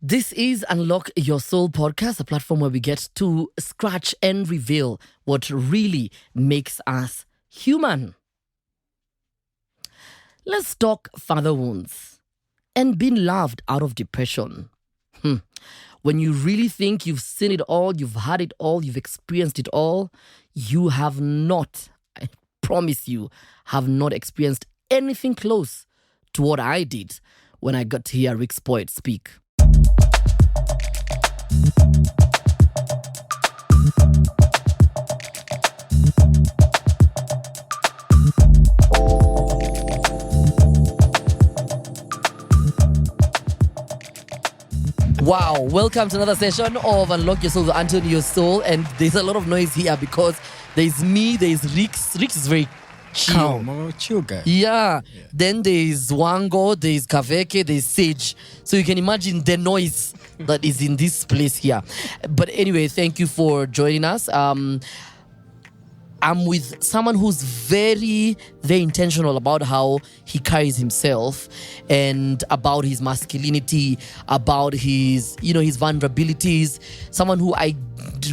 This is Unlock Your Soul podcast, a platform where we get to scratch and reveal what really makes us human. Let's talk father wounds and being loved out of depression. When you really think you've seen it all, you've had it all, you've experienced it all, you have not, I promise you, have not experienced anything close to what I did when I got to hear RixPoet speak. Wow, welcome to another session of Unlock Your Soul, Unlock Your Soul. And there's a lot of noise here because there's me, there's Rix. Rix is very chill. Calm, chill guy. Yeah. Then there's Wango, there's Kaveke, there's Sage. So you can imagine the noise that is in this place here. But anyway, thank you for joining us. I'm with someone who's very, very intentional about how he carries himself and about his masculinity, about his, his vulnerabilities. Someone who I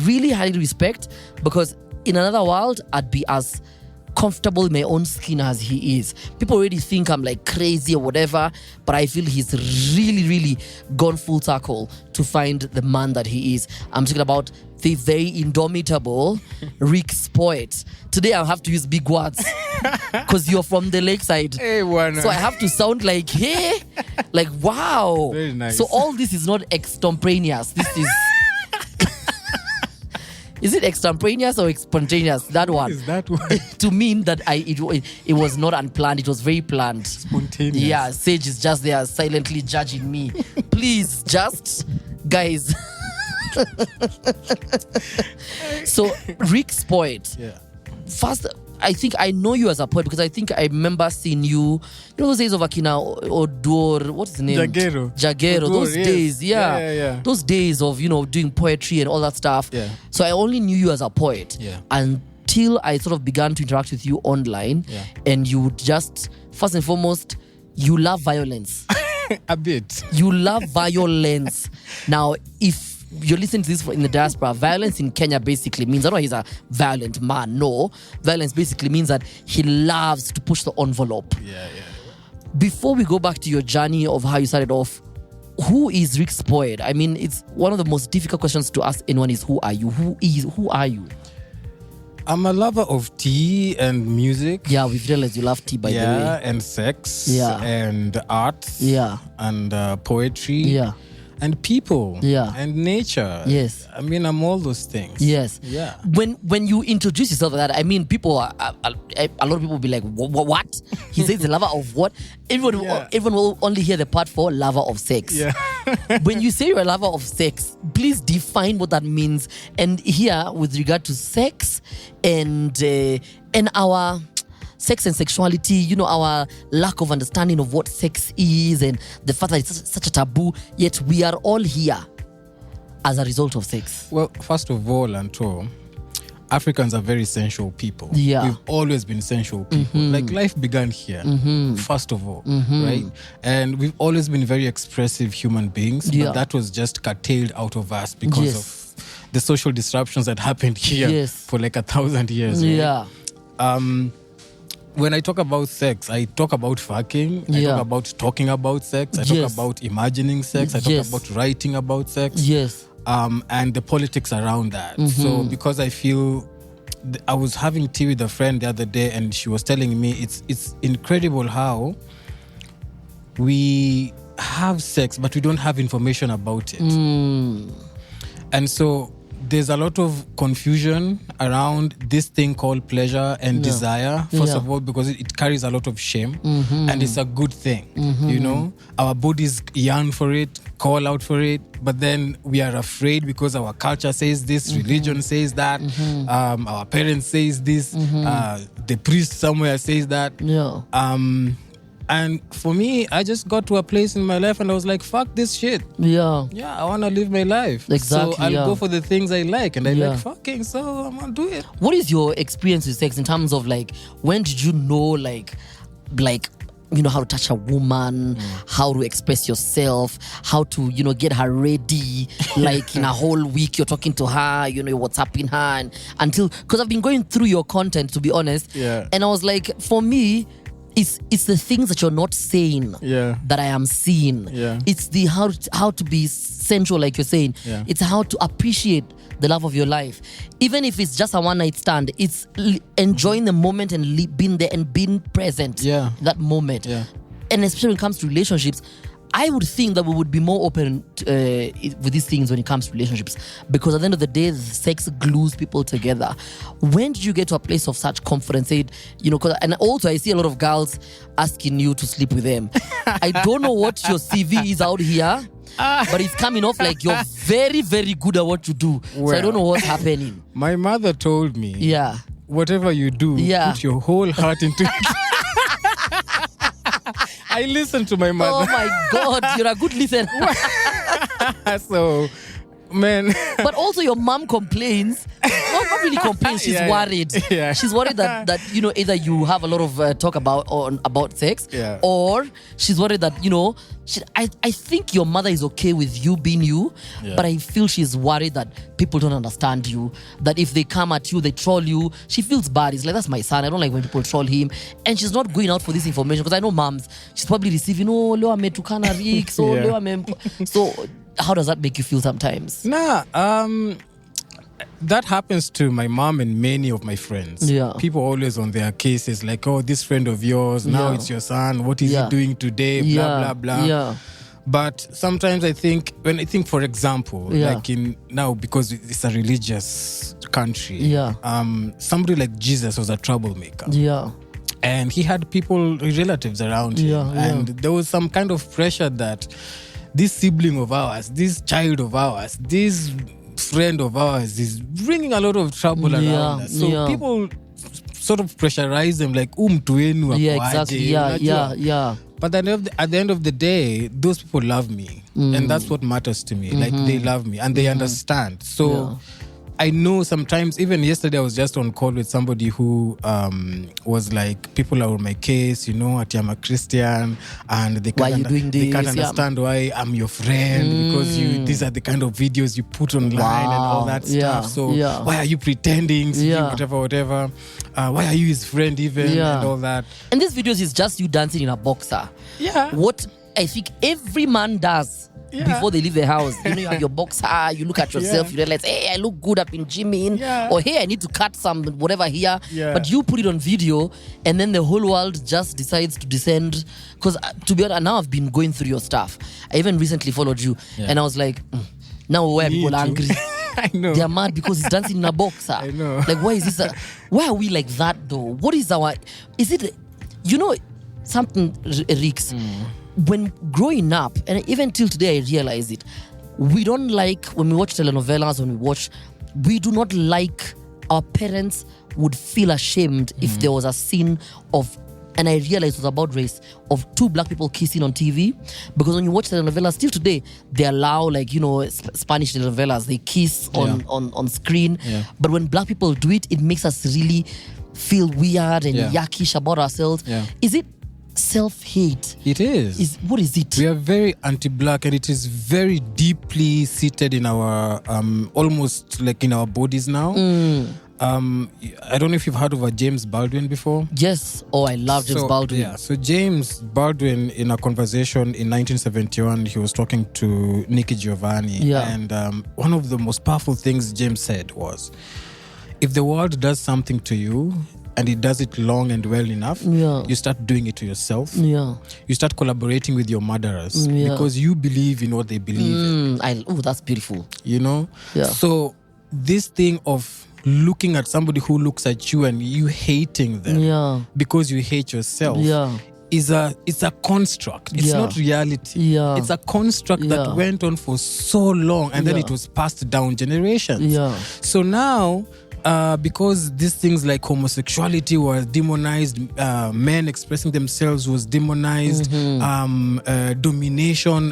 really highly respect because in another world, I'd be as comfortable in my own skin as he is. People already think I'm like crazy or whatever, but I feel he's really, really gone full circle to find the man that he is. I'm talking about the very indomitable Rix Poet. Today I have to use big words because you're from the lakeside. Hey, one. So I have to sound like, hey, like, wow. Very nice. So all this is not extemporaneous. This is... Is it extemporaneous or spontaneous? That one. Is that one? To mean that it was not unplanned. It was very planned. Spontaneous. Yeah, Sage is just there silently judging me. Please, just, guys. So, Rix Poet. Yeah. First, I think I know you as a poet because I think I remember seeing you those days of Akina Odor, what's his name? Jaguero, Odor, those yes. days, Yeah. Those days of, doing poetry and all that stuff. Yeah. So I only knew you as a poet until I sort of began to interact with you online. Yeah. And you would just, first and foremost, you love violence. A bit. You love violence. Now, if you're listening to this in the diaspora, violence in Kenya basically means, I don't know he's a violent man, no. Violence basically means that he loves to push the envelope. Yeah. Before we go back to your journey of how you started off, who is Rix Poet? I mean, it's one of the most difficult questions to ask anyone is, who are you? Who are you? I'm a lover of tea and music. Yeah, we've realized you love tea, by the way. Yeah, and sex. Yeah. And art. Yeah. And poetry. Yeah. And people. Yeah. And nature. Yes. I mean, I'm all those things. Yes. Yeah. When you introduce yourself like that, I mean, people a lot of people will be like, what? He says the lover of what? Everyone will only hear the part for lover of sex. Yeah. When you say you're a lover of sex, please define what that means. And here, with regard to sex and our sex and sexuality, our lack of understanding of what sex is and the fact that it's such a taboo, yet we are all here as a result of sex. Well, first of all, UNTRUE, Africans are very sensual people. Yeah. We've always been sensual people. Like life began here, first of all, right? And we've always been very expressive human beings, but that was just curtailed out of us because of the social disruptions that happened here for like 1,000 years. Right? Yeah. When I talk about sex, I talk about fucking, I talk about talking about sex, I talk about imagining sex, I talk about writing about sex. Yes. And the politics around that. So because I feel, I was having tea with a friend the other day and she was telling me it's incredible how we have sex but we don't have information about it. And so there's a lot of confusion around this thing called pleasure and desire, first of all, because it carries a lot of shame and it's a good thing. Our bodies yearn for it, call out for it, but then we are afraid because our culture says this, religion says that, our parents says this, the priest somewhere says that. And for me, I just got to a place in my life and I was like, fuck this shit. Yeah, I want to live my life. Exactly. So I'll go for the things I like and I like fucking, so I'm going to do it. What is your experience with sex in terms of like, when did you know like how to touch a woman, how to express yourself, how to, get her ready. Like in a whole week, you're talking to her, you're WhatsApping her, because I've been going through your content, to be honest. Yeah. And I was like, for me, it's the things that you're not saying that I am seeing. Yeah. It's the how to be sensual, like you're saying. Yeah. It's how to appreciate the love of your life. Even if it's just a one-night stand, it's enjoying the moment and being there and being present in that moment. Yeah. And especially when it comes to relationships, I would think that we would be more open with these things when it comes to relationships, because at the end of the day, sex glues people together. When did you get to a place of such confidence? And also I see a lot of girls asking you to sleep with them. I don't know what your CV is out here, but it's coming off like you're very, very good at what you do. So I don't know what's happening. My mother told me, whatever you do, put your whole heart into it. I listen to my mother. Oh my God, you're a good listener. So, man. But also your mom complains. Not really complains, she's worried. Yeah. She's worried that either you have a lot of talk about sex, or she's worried that, I think your mother is okay with you being you, but I feel she's worried that people don't understand you, that if they come at you, they troll you. She feels bad. It's like, that's my son. I don't like when people troll him. And she's not going out for this information, because I know moms, she's probably receiving, leo ametukana Rix, so how does that make you feel sometimes? That happens to my mom and many of my friends. Yeah. People always on their cases like, oh, this friend of yours, now it's your son. What is he doing today? Blah, blah, blah. Yeah. But sometimes for example, like now, because it's a religious country, somebody like Jesus was a troublemaker. Yeah. And he had relatives around him. And there was some kind of pressure that this sibling of ours, this child of ours, this friend of ours is bringing a lot of trouble around us. So people sort of pressurize them like, tuenu exactly. Yeah. But at the end of the day, those people love me. And that's what matters to me. Like, they love me and they understand. So I know sometimes, even yesterday I was just on call with somebody who was like, people are on my case, I'm a Christian, and they can't understand why I'm your friend, because these are the kind of videos you put online and all that stuff. So why are you pretending? Whatever. Why are you his friend even? And all that. And these videos is just you dancing in a boxer. Yeah. What I think every man does before they leave the house. You have your boxer, you look at yourself, you realize, hey, I look good, I've been gymming, or hey, I need to cut some whatever here. But you put it on video, and then the whole world just decides to descend. Because to be honest, now I've been going through your stuff. I even recently followed you, and I was like, now why are people angry? I know. They're mad because he's dancing in a boxer. I know. Like, why is this? Why are we like that though? What is is it, something, Rix? When growing up, and even till today I realize it, we don't like, when we watch telenovelas, we do not like, our parents would feel ashamed if there was a scene of, and I realized it was about race, of two black people kissing on TV. Because when you watch telenovelas, still today, they allow, like, Spanish telenovelas, they kiss on screen. But when black people do it, it makes us really feel weird and yuckish about ourselves. Is it self-hate? It is. What is it? We are very anti-black, and it is very deeply seated in our almost like in our bodies now. I don't know if you've heard of a James Baldwin before. Yes. Oh, I love James Baldwin. Yeah. So James Baldwin, in a conversation in 1971, he was talking to Nikki Giovanni, and one of the most powerful things James said was, if the world does something to you and it does it long and well enough, you start doing it to yourself. You start collaborating with your murderers because you believe in what they believe in. That's beautiful. So this thing of looking at somebody who looks at you and you hating them because you hate yourself it's a construct. It's not reality. It's a construct that went on for so long, and then it was passed down generations. So now, because these things like homosexuality was demonized, men expressing themselves was demonized, domination,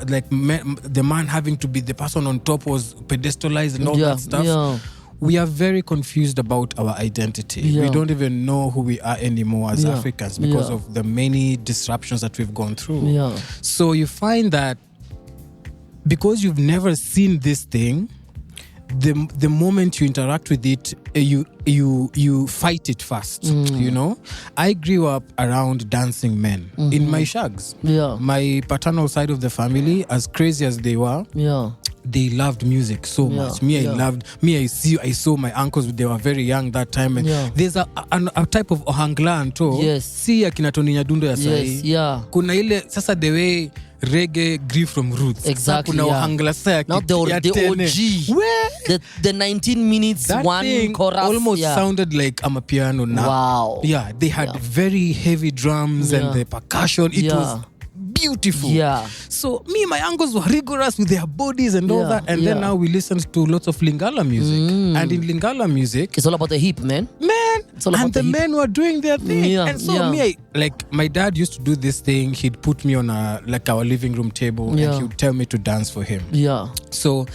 like the man having to be the person on top was pedestalized and all that stuff. we are very confused about our identity. Yeah. We don't even know who we are anymore as Yeah. Africans because Yeah. of the many disruptions that we've gone through. Yeah. So you find that because you've never seen this thing, the moment you interact with it, you fight it first. You know, I grew up around dancing men in my shags. Yeah. My paternal side of the family, as crazy as they were, Yeah. they loved music so Yeah, much. I saw my uncles, they were very young that time, and Yeah. there's a type of ohangla anto. Yes. Si akina Tony Nyadundo ya sahi. Yes. Yeah. Kuna ile sasa the way reggae grew from roots. Exactly, Kuna yeah. ohangla sa Now the tene. OG. Where? The 19 minutes That one thing chorus. almost yeah. sounded like amapiano now. Wow. Yeah, they had Yeah. very heavy drums Yeah. and the percussion. It Yeah. was beautiful. Yeah. So me, my uncles were rigorous with their bodies and all Yeah, that. And then yeah. now we listened to lots of Lingala music. And in Lingala music, It's all about the hip, man. It's all about and the the hip. men were doing their thing. Yeah, And so yeah. like my dad used to do this thing. He'd put me on our living room table Yeah. and he would tell me to dance for him. Yeah. So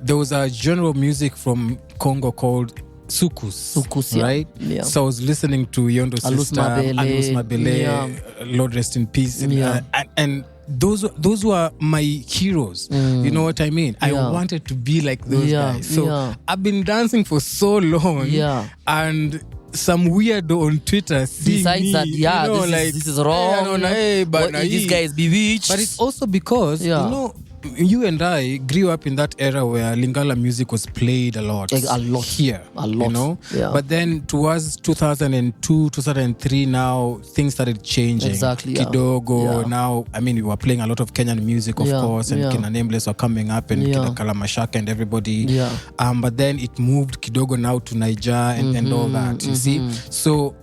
there was a genre of music from Congo called Sukus. Sukus, yeah. Right? Yeah. So I was listening to Yondo Alus Sister, Mabele. Alus Mabele, Yeah. Lord rest in peace. Yeah. And those were my heroes. You know what I mean? I Yeah. wanted to be like those Yeah, guys. So yeah. I've been dancing for so long. Yeah. And some weirdo on Twitter seeing Besides me, that, yeah, you know, this is wrong. Hey, What, this guy is bewitched. but it's also because, Yeah. you know, you and I grew up in that era where Lingala music was played a lot. Like, a lot. Here. A lot. You know? Yeah. But then towards 2002, 2003 now, things started changing. Exactly, yeah. Kidogo. Yeah. Now, I mean, we were playing a lot of Kenyan music, of Yeah, course, and yeah. Kina Nameless were coming up, and Yeah. Kina Kalamashaka and everybody. Yeah. But then it moved Kidogo now to Niger and all that, you see? So,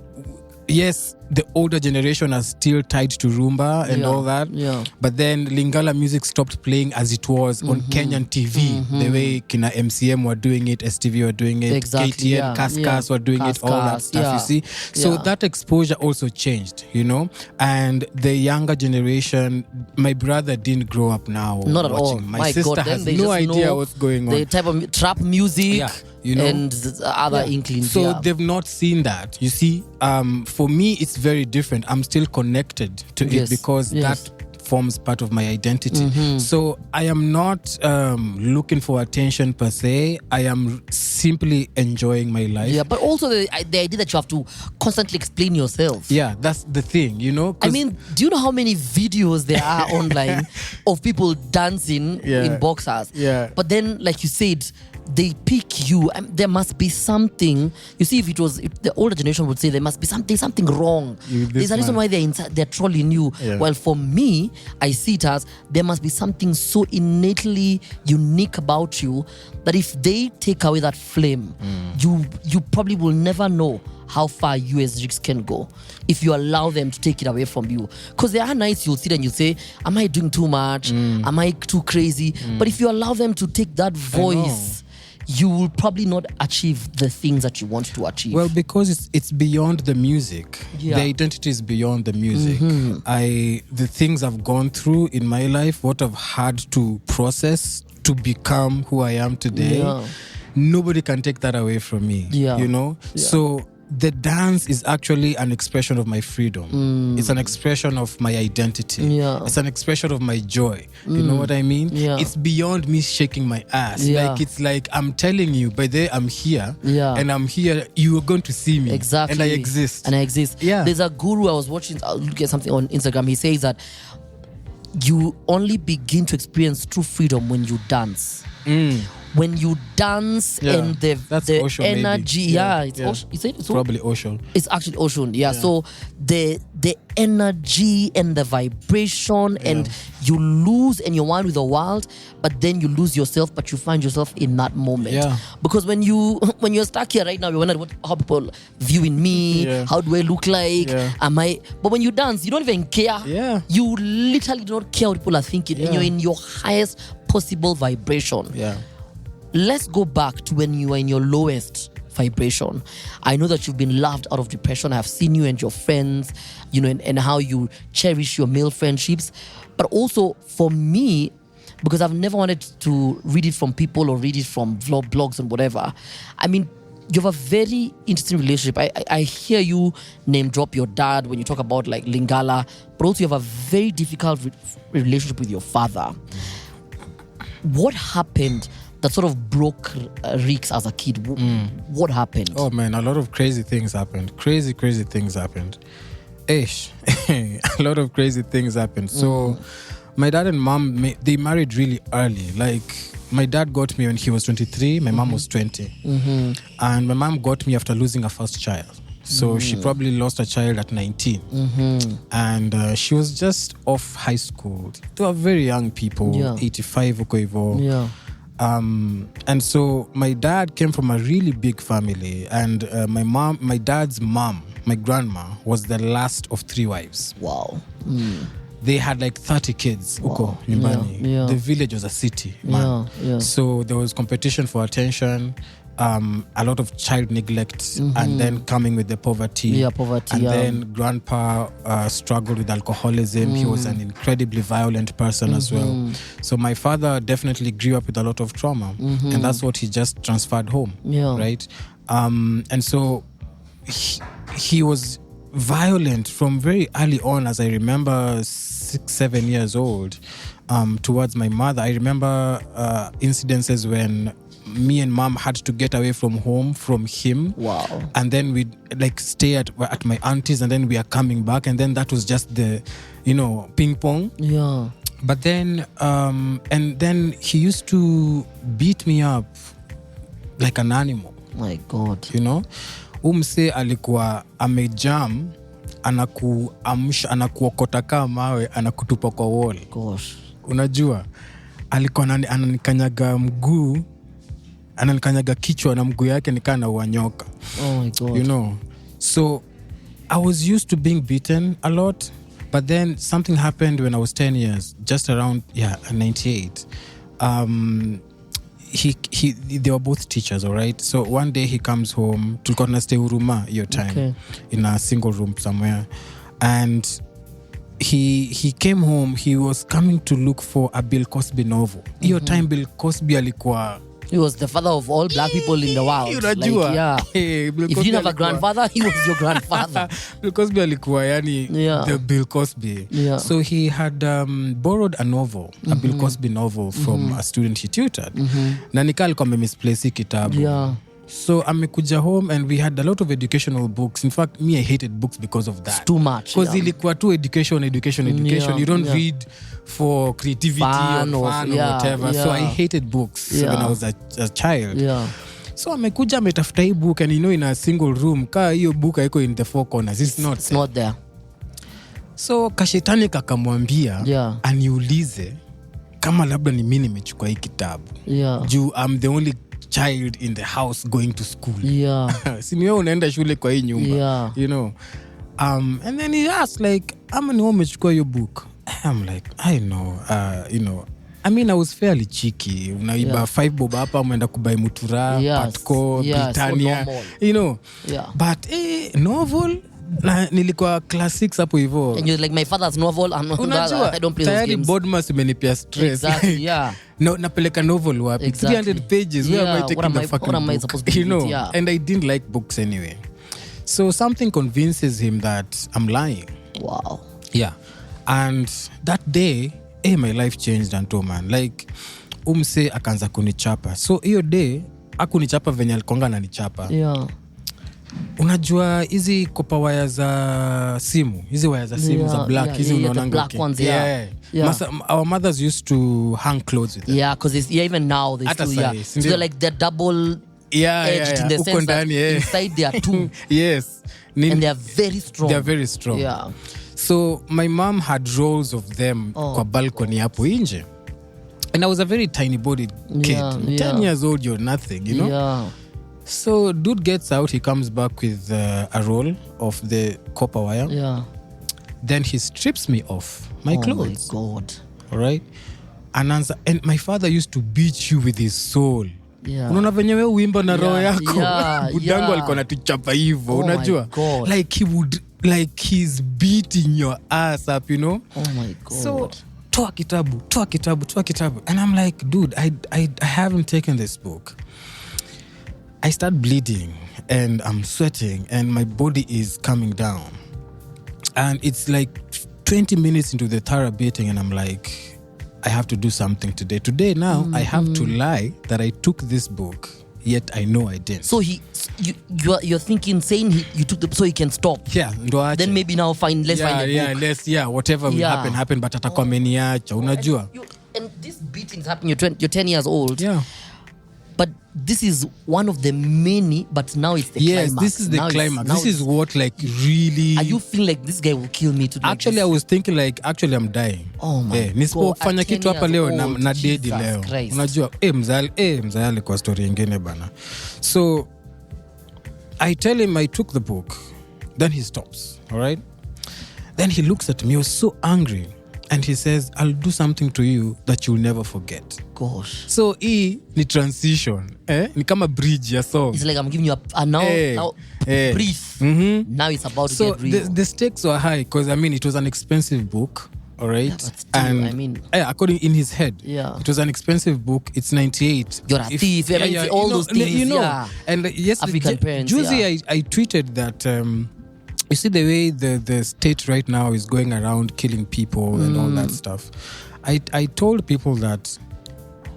yes, the older generation are still tied to rumba and Yeah, all that. yeah. But then Lingala music stopped playing as it was on Kenyan TV. The way Kina MCM were doing it, STV were doing it, Exactly, KTN, yeah, Kaskas yeah. were doing it, all that Kaskas, stuff, yeah. you see. So Yeah. that exposure also changed, you know. And the younger generation, my brother didn't grow up now Not at all. watching. My My sister God, then has they no just idea know what's going on. the type of trap music, Yeah, you know. and other inklings. So yeah. they've not seen that. You see, for me, it's very different. I'm still connected to Yes, it because yes. that forms part of my identity. So I am not looking for attention per se. I am simply enjoying my life. Yeah, but also the idea that you have to constantly explain yourself. Yeah, that's the thing, you know. I 'cause- mean, do you know how many videos there are online of people dancing Yeah. in boxers? Yeah. But then, like you said, they pick you. There must be something. You see, if the older generation would say there must be something wrong. This There's a reason man. why they're trolling you. Yeah. Well, for me, I see it as there must be something so innately unique about you that if they take away that flame, you probably will never know how far you as Rix can go if you allow them to take it away from you. Because there are nights you'll sit and you say, am I doing too much? Am I too crazy? But if you allow them to take that voice, you will probably not achieve the things that you want to achieve. Well, because it's beyond the music. Yeah. The identity is beyond the music. The things I've gone through in my life, what I've had to process to become who I am today, Yeah. nobody can take that away from me. Yeah. You know? Yeah. So the dance is actually an expression of my freedom. It's an expression of my identity. Yeah. It's an expression of my joy. You know what I mean? Yeah. It's beyond me shaking my ass. Yeah. Like it's like I'm telling you, by the way, I'm here. Yeah. And I'm here. You are going to see me. Exactly. And I exist. And I exist. Yeah. There's a guru I was watching, looking at something on Instagram. He says that you only begin to experience true freedom when you dance. When you dance Yeah. and That's the Osho, maybe. energy, Yeah. it's Yeah. Osho. You said it's Probably Osho. It's actually ocean, yeah. So the energy and the vibration, and you lose and you're one with the world, but then you lose yourself, but you find yourself in that moment. Yeah. Because when you're stuck here right now, you're wondering how people viewing me, Yeah. how do I look like, Yeah. am I? But when you dance, you don't even care. Yeah. You literally do not care what people are thinking, and Yeah. you're in your highest possible vibration. Yeah. Let's go back to when you were in your lowest vibration. I know that you've been laughed out of depression. I've seen you and your friends, and how you cherish your male friendships. But also for me, because I've never wanted to read it from people or read it from blogs and whatever. I mean, you have a very interesting relationship. I hear you name drop your dad when you talk about like Lingala, but also you have a very difficult relationship with your father. What happened that sort of broke Rix as a kid? What happened? Oh man, a lot of crazy things happened. Crazy things happened. Ish. A lot of crazy things happened. So my dad and mom, they married really early. Like, my dad got me when he was 23, my mom was 20. And my mom got me after losing her first child. So she probably lost a child at 19. And she was just off high school. They were very young people, 85 uko hivo. And so my dad came from a really big family. And my dad's mom, my grandma, was the last of 3 wives. Wow. They had like 30 kids. Uko, nyumbani. The village was a city, man. So there was competition for attention, a lot of child neglect, and then coming with the poverty. And then grandpa struggled with alcoholism. He was an incredibly violent person as well. So my father definitely grew up with a lot of trauma, and that's what he just transferred home, right? And so he was violent from very early on, as I remember 6-7 years old, towards my mother. I remember incidences when me and mom had to get away from home from him. Wow. And then we'd like stay at my auntie's, and then we are coming back, and then that was just the, ping pong. Yeah. But then and then he used to beat me up like an animal. My God. Umse alikuwa amejam, anakuamsha, anakuokota kama mawe, anakutupa kwa wall. Gosh. Unajua, alikuwa ananikanyaga mguu, ananikanyaga kichwa na mguu yake nikaa na uanyoka. Oh my God. So I was used to being beaten a lot, but then something happened when I was 10 years, just around 98. They were both teachers, all right? So one day he comes home, tulikuwa tunastay Huruma your time, in a single room somewhere, and he came home. He was coming to look for a Bill Cosby novel. Your time Bill Cosby alikuwa, he was the father of all black people in the world. If you didn't have a grandfather, he was your grandfather. Bill Cosby alikuwa the Bill Cosby. So he had borrowed a novel, a Bill Cosby novel from a student he tutored. Na nika alikuwa misplace kitabu. So amekuja home, and we had a lot of educational books. In fact, me, I hated books because of that. It's too much. Because ilikuwa too education. You don't read for creativity or fun or whatever. So I hated books when I was a child. So amekuja ametafuta hii book, and in a single room, ka hiyo book haiko in the 4 corners. It's not there. So kashetani kakamwambia aniulize kama labda ni mimi nimechukua hii kitabu. Juu I'm the only child in the house going to school. Si ni wewe unaenda shule kwa hii nyumba. And then he asked like, ama ni wewe umechukua hiyo book? I'm like, I know, I mean, I was fairly cheeky. Unaiba 5 bob hapa, umeenda kubai Mutura, Patco, Britannia, so But novel, nilikuwa class 6 hapo hivyo. And you're like, my father's novel, I don't play those games. Boardmas imenipia stress. Exactly, No, napeleka novel wapi? 300 pages. Where am I taking the fucking what am I book? supposed to read? And I didn't like books anyway. So something convinces him that I'm lying. Wow. Yeah. And that day, my life changed, Anto, man. Like, umse akaanza kunichapa. So hiyo day, hakunichapa venye alikonga ananichapa. Unajua hizi kopa waya za simu, hizi waya za simu za black, hizi unaonanga. Our mothers used to hang clothes with them. Yeah, because even now they still, so they're like they're double edged in the sense that inside they are two. Yes. And they are very strong. They are very strong. So my mom had rolls of them kwa balcony hapo nje. And I was a very tiny bodied kid. 10 years old, you're nothing, So dude gets out, he comes back with a roll of the copper wire. Then he strips me off my clothes. Oh my God. All right? And my father used to beat you with his soul. Unaona venye wewe uimba na roho yako. Budangu alikuwa anatuchapa hivyo, unajua? Like he would, like he's beating your ass up, Oh my God. So toa kitabu. And I'm like, dude, I haven't taken this book. I start bleeding and I'm sweating and my body is coming down. And it's like 20 minutes into the thorough beating and I'm like, I have to do something today. Today now, I have to lie that I took this book, yet I know I didn't. So you're thinking, saying you took the so he can stop. Yeah, then maybe now let's find a book. Whatever will happen, but atakuwa ameniacha, unajua. And this beating is happening, you're 10 years old. Yeah. But this is one of the many, but now it's the climax. Yes, this is the climax. This is what like really... Are you feeling like this guy will kill me today? Actually, I was thinking like, I'm dying. Oh my God. Nisipofanya kitu hapa leo na dedi leo. Christ. Unajua, mzayale kwa story ingine bana. So, I tell him I took the book. Then he stops, all right? Then he looks at me, he was so angry. And he says, I'll do something to you that you'll never forget. Gosh. So, ni transition. Ni kama bridge ya song. It's like I'm giving you a now breathe. Mm-hmm. Now it's about to get real. So, the stakes were high because, it was an expensive book. All right. Yeah, but still, according in his head, it was an expensive book. It's 98. You're a thief. All those things. And yes, African parents. Juicy, I tweeted that. You see the way the state right now is going around killing people and all that stuff. I told people that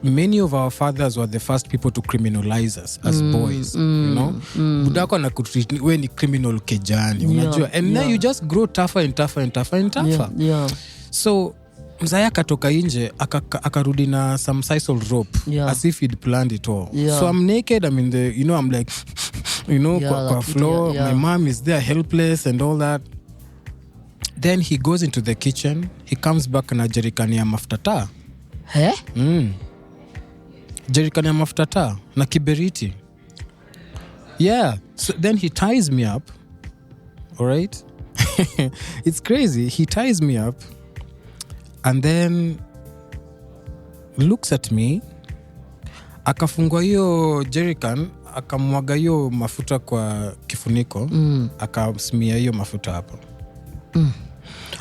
many of our fathers were the first people to criminalize us as boys. You know, budako na kutreat we ni criminal kejani, unajua. And now you just grow tougher and tougher and tougher and tougher. Yeah. So mzaya katoka nje akarudi na some sisal rope as if he'd planned it all. So I'm naked, I'm in the, I'm like kwa floor. My mom is there helpless and all that. Then he goes into the kitchen, he comes back na jerikani ya mafuta. Jerikani ya mafuta na kiberiti. Yeah. So then he ties me up. All right? It's crazy. He ties me up and then looks at me. Akafungua hiyo jerrycan, akamwaga hiyo mafuta kwa kifuniko, akamsmia hiyo mafuta hapo.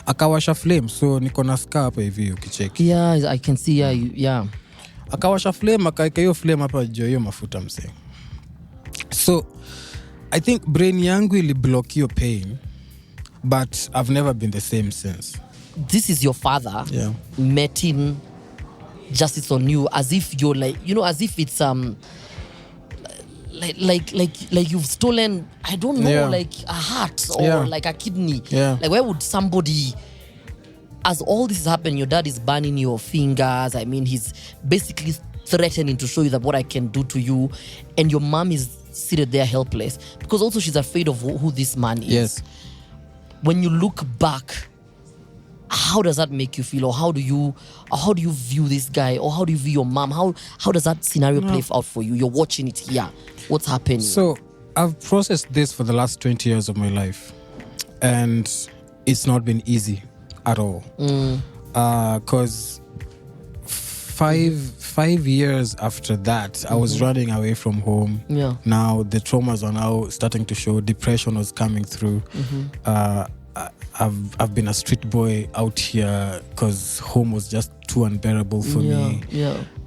Akawasha flame, so niko na scar hapa hivi ukicheki. Yeah, I can see. Yeah. Akawasha flame, akaeka hiyo flame hapa juu hiyo mafuta mse. So I think brain yangu ili block hiyo pain, but I've never been the same since. This is your father meting justice on you as if you're like, as if it's like you've stolen, I don't know, like a heart or like a kidney. Like why would somebody, as all this is happening, your dad is burning your fingers, he's basically threatening to show you that what I can do to you, and your mom is seated there helpless because also she's afraid of who this man is. Yes. When you look back, how does that make you feel, or how do you view this guy, or how do you view your mom? How does that scenario play out for you? You're watching it here. What's happening? So I've processed this for the last 20 years of my life, and it's not been easy at all. Because 5 years after that, I was running away from home. Now the traumas are now starting to show. Depression was coming through. I've been a street boy out here because home was just too unbearable for me.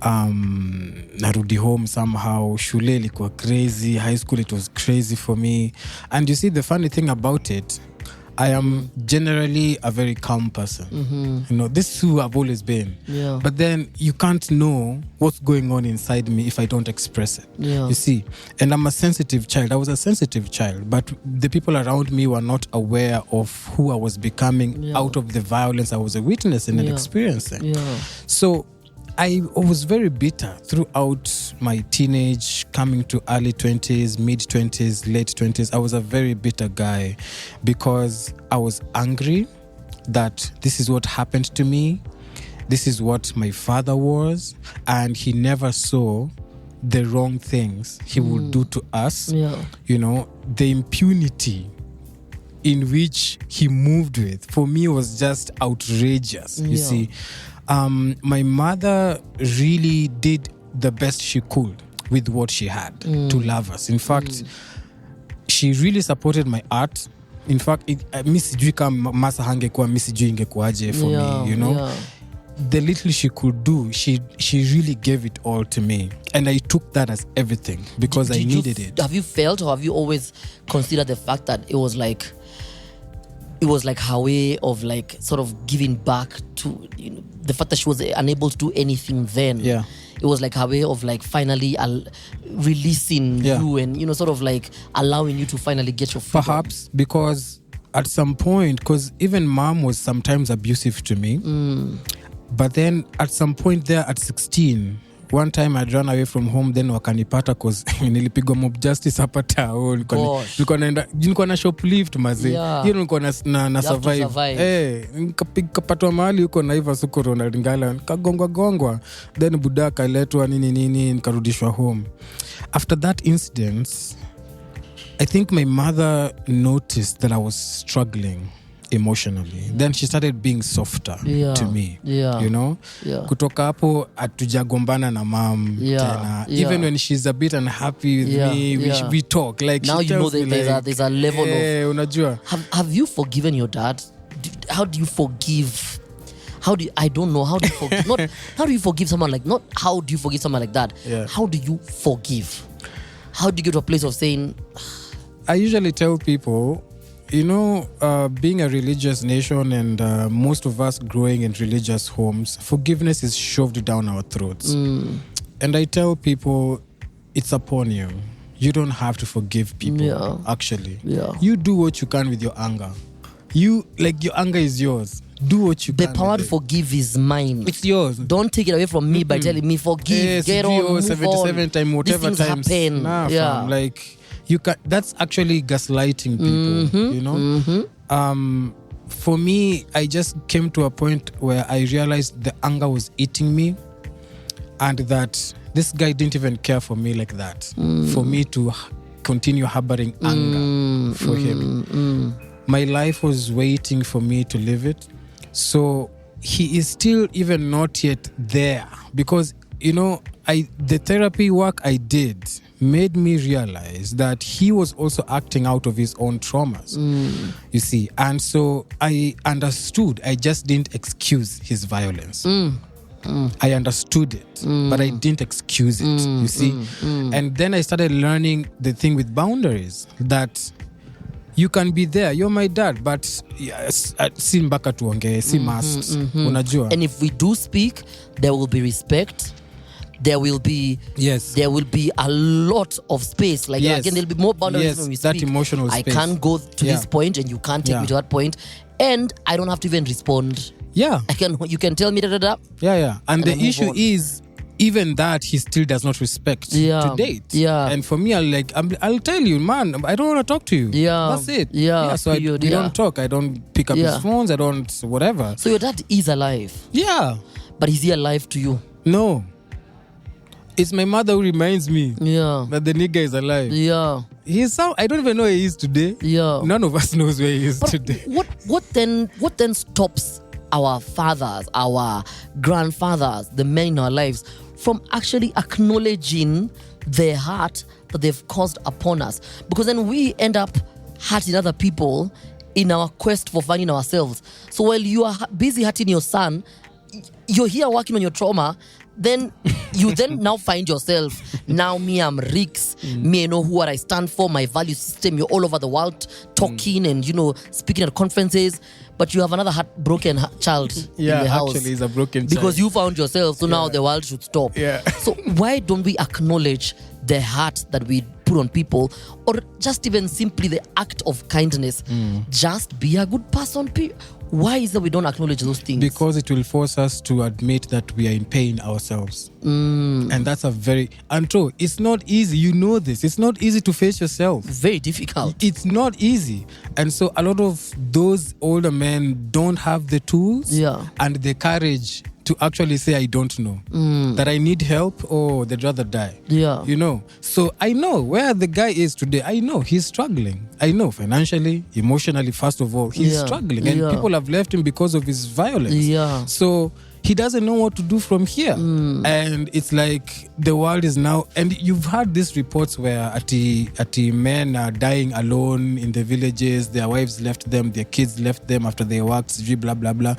Narudi home somehow. Shule ilikuwa crazy. High school, it was crazy for me. And you see, the funny thing about it, I am generally a very calm person. This is who I've always been. But then you can't know what's going on inside me if I don't express it. You see, and I'm a sensitive child. I was a sensitive child, but the people around me were not aware of who I was becoming out of the violence I was witnessing and experiencing. So I was very bitter throughout my teenage, coming to early 20s, mid 20s, late 20s. I was a very bitter guy because I was angry that this is what happened to me. This is what my father was, and he never saw the wrong things he would do to us. The impunity in which he moved with, for me, was just outrageous. You see, my mother really did the best she could with what she had to love us. In fact, she really supported my art. In fact, mi sijui kama masa hangekuwa mi sijui ingekuwaje for me, the little she could do, she really gave it all to me, and I took that as everything because I needed it. Have you felt, or have you always considered the fact that it was like her way of like sort of giving back to, you know, the fact that she was unable to do anything then? Yeah. It was like her way of like finally releasing you, and, you know, sort of like allowing you to finally get your freedom. Perhaps because at some point, because even mom was sometimes abusive to me. But then at some point there at 16, one time I'd run away from home, then wakanipata cause nilipigwa mob justice hapa town. Nilikuwa na shoplift maze. Hiyo nilikuwa na survive. Nikapatwa mahali huko Naivas huko Ronald Ngala, nikagongwa. Then buda kaletwa nini nikarudishwa home. After that incident, I think my mother noticed that I was struggling emotionally. Then she started being softer to me. You know? Kutoka hapo atujagombana na mom tena. Even when she's a bit unhappy with me, we talk. Like, now you know that there's a level of... Unajua. Have you forgiven your dad? How do you forgive? I don't know. How do you forgive? Not how do you forgive someone like... Not how do you forgive someone like that. How do you forgive? How do you get to a place of saying... I usually tell people, you know, being a religious nation and most of us growing in religious homes, forgiveness is shoved down our throats. And I tell people, it's upon you. You don't have to forgive people, actually. You do what you can with your anger. Your anger is yours. Do what you can. The power to forgive is mine. It's yours. Don't take it away from me by telling me forgive, get on, move 77 times, whatever these things times. happen. Fam, like... You can. That's actually gaslighting people, you know. For me, I just came to a point where I realized the anger was eating me, and that this guy didn't even care for me like that. For me to continue harboring anger for him, my life was waiting for me to live it. So he is still even not yet there, because, you know, the therapy work I did made me realize that he was also acting out of his own traumas, you see. And so I understood. I just didn't excuse his violence. I understood it, but I didn't excuse it, you see. And then I started learning the thing with boundaries, that you can be there. You're my dad, but si mpaka tuongee, si must. Unajua. And if we do speak, there will be respect. There will be a lot of space. Like, again, there'll be more boundaries when we speak. That emotional space. I can't go to this point and you can't take me to that point. And I don't have to even respond. You can tell me da. And the issue is, even that he still does not respect to date. And for me, I'll tell you, man, I don't want to talk to you. That's it. So we don't talk. I don't pick up his phones. I don't whatever. So your dad is alive. But is he alive to you? No. It's my mother who reminds me that the nigga is alive. I don't even know where he is today. None of us knows where he is today. What then stops our fathers, our grandfathers, the men in our lives, from actually acknowledging the hurt that they've caused upon us? Because then we end up hurting other people in our quest for finding ourselves. So while you are busy hurting your son, you're here working on your trauma. Then you now find yourself. Now me, I'm Rix. Me, I know what I stand for, my value system. You're all over the world talking and, you know, speaking at conferences. But you have another heartbroken child in the house. Actually, he's a broken child. Because you found yourself, so now the world should stop. So why don't we acknowledge the heart that we put on people, or just even simply the act of kindness? Just be a good person. Why is that we don't acknowledge those things? Because it will force us to admit that we are in pain ourselves. And that's a very... Antro, it's not easy. You know this. It's not easy to face yourself. Very difficult. It's not easy. And so a lot of those older men don't have the tools and the courage to actually say, I don't know. That I need help, or they'd rather die. You know? So I know where the guy is today. I know he's struggling. I know financially, emotionally, first of all, he's struggling. And people have left him because of his violence. So he doesn't know what to do from here. And it's like the world is now, and you've heard these reports where ati men are dying alone in the villages, their wives left them, their kids left them after they worked, blah blah blah.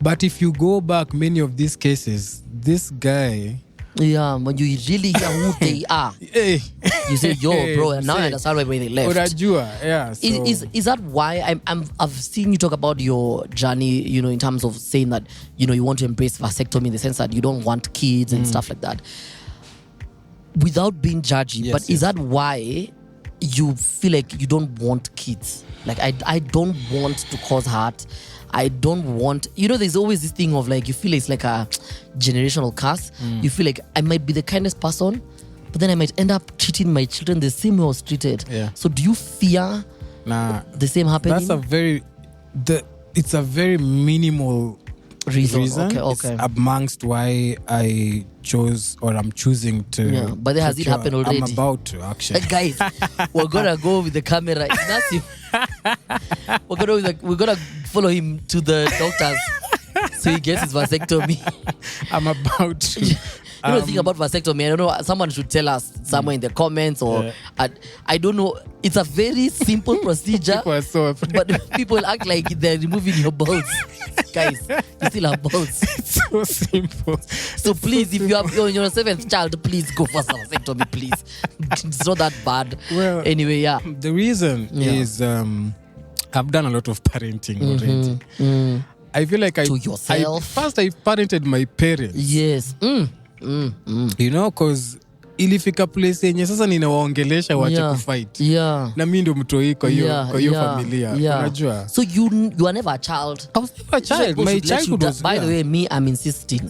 But if you go back, many of these cases, this guy, when you really hear who they are, you say, yo, bro, and now I understand why they left. Yeah. So. Is that why I've seen you talk about your journey, in terms of saying that, you want to embrace vasectomy in the sense that you don't want kids and stuff like that. Without being judgy, but is that why you feel like you don't want kids? Like, I don't want to cause hurt. I don't want, there's always this thing of like, you feel it's like a generational curse. You feel like I might be the kindest person, but then I might end up treating my children the same way I was treated. Yeah. So do you fear the same happening? It's a very minimal reason. Okay. It's amongst why I chose or I'm choosing to. Yeah, but has it happened already? I'm about to actually. Guys, we're gonna go with the camera. We're gonna follow him to the doctors so he gets his vasectomy. I'm about to. The thing about vasectomy, I don't know, someone should tell us somewhere in the comments or I don't know. It's a very simple procedure. People are so afraid. But people act like they're removing your balls. Guys, you still have balls. It's so simple. So please, if you have your seventh child, please go for vasectomy, please. It's not that bad. Well, anyway, the reason is I've done a lot of parenting already. I feel like to yourself. I parented my parents. Yes. Because ilifika place yenye sasa ninawaongelesha wache kufight. Na mimi ndo mtoi kwa hiyo familia. Unajua? So you are never a child. I was never a child. My childhood was. By the way, me, I'm insisting.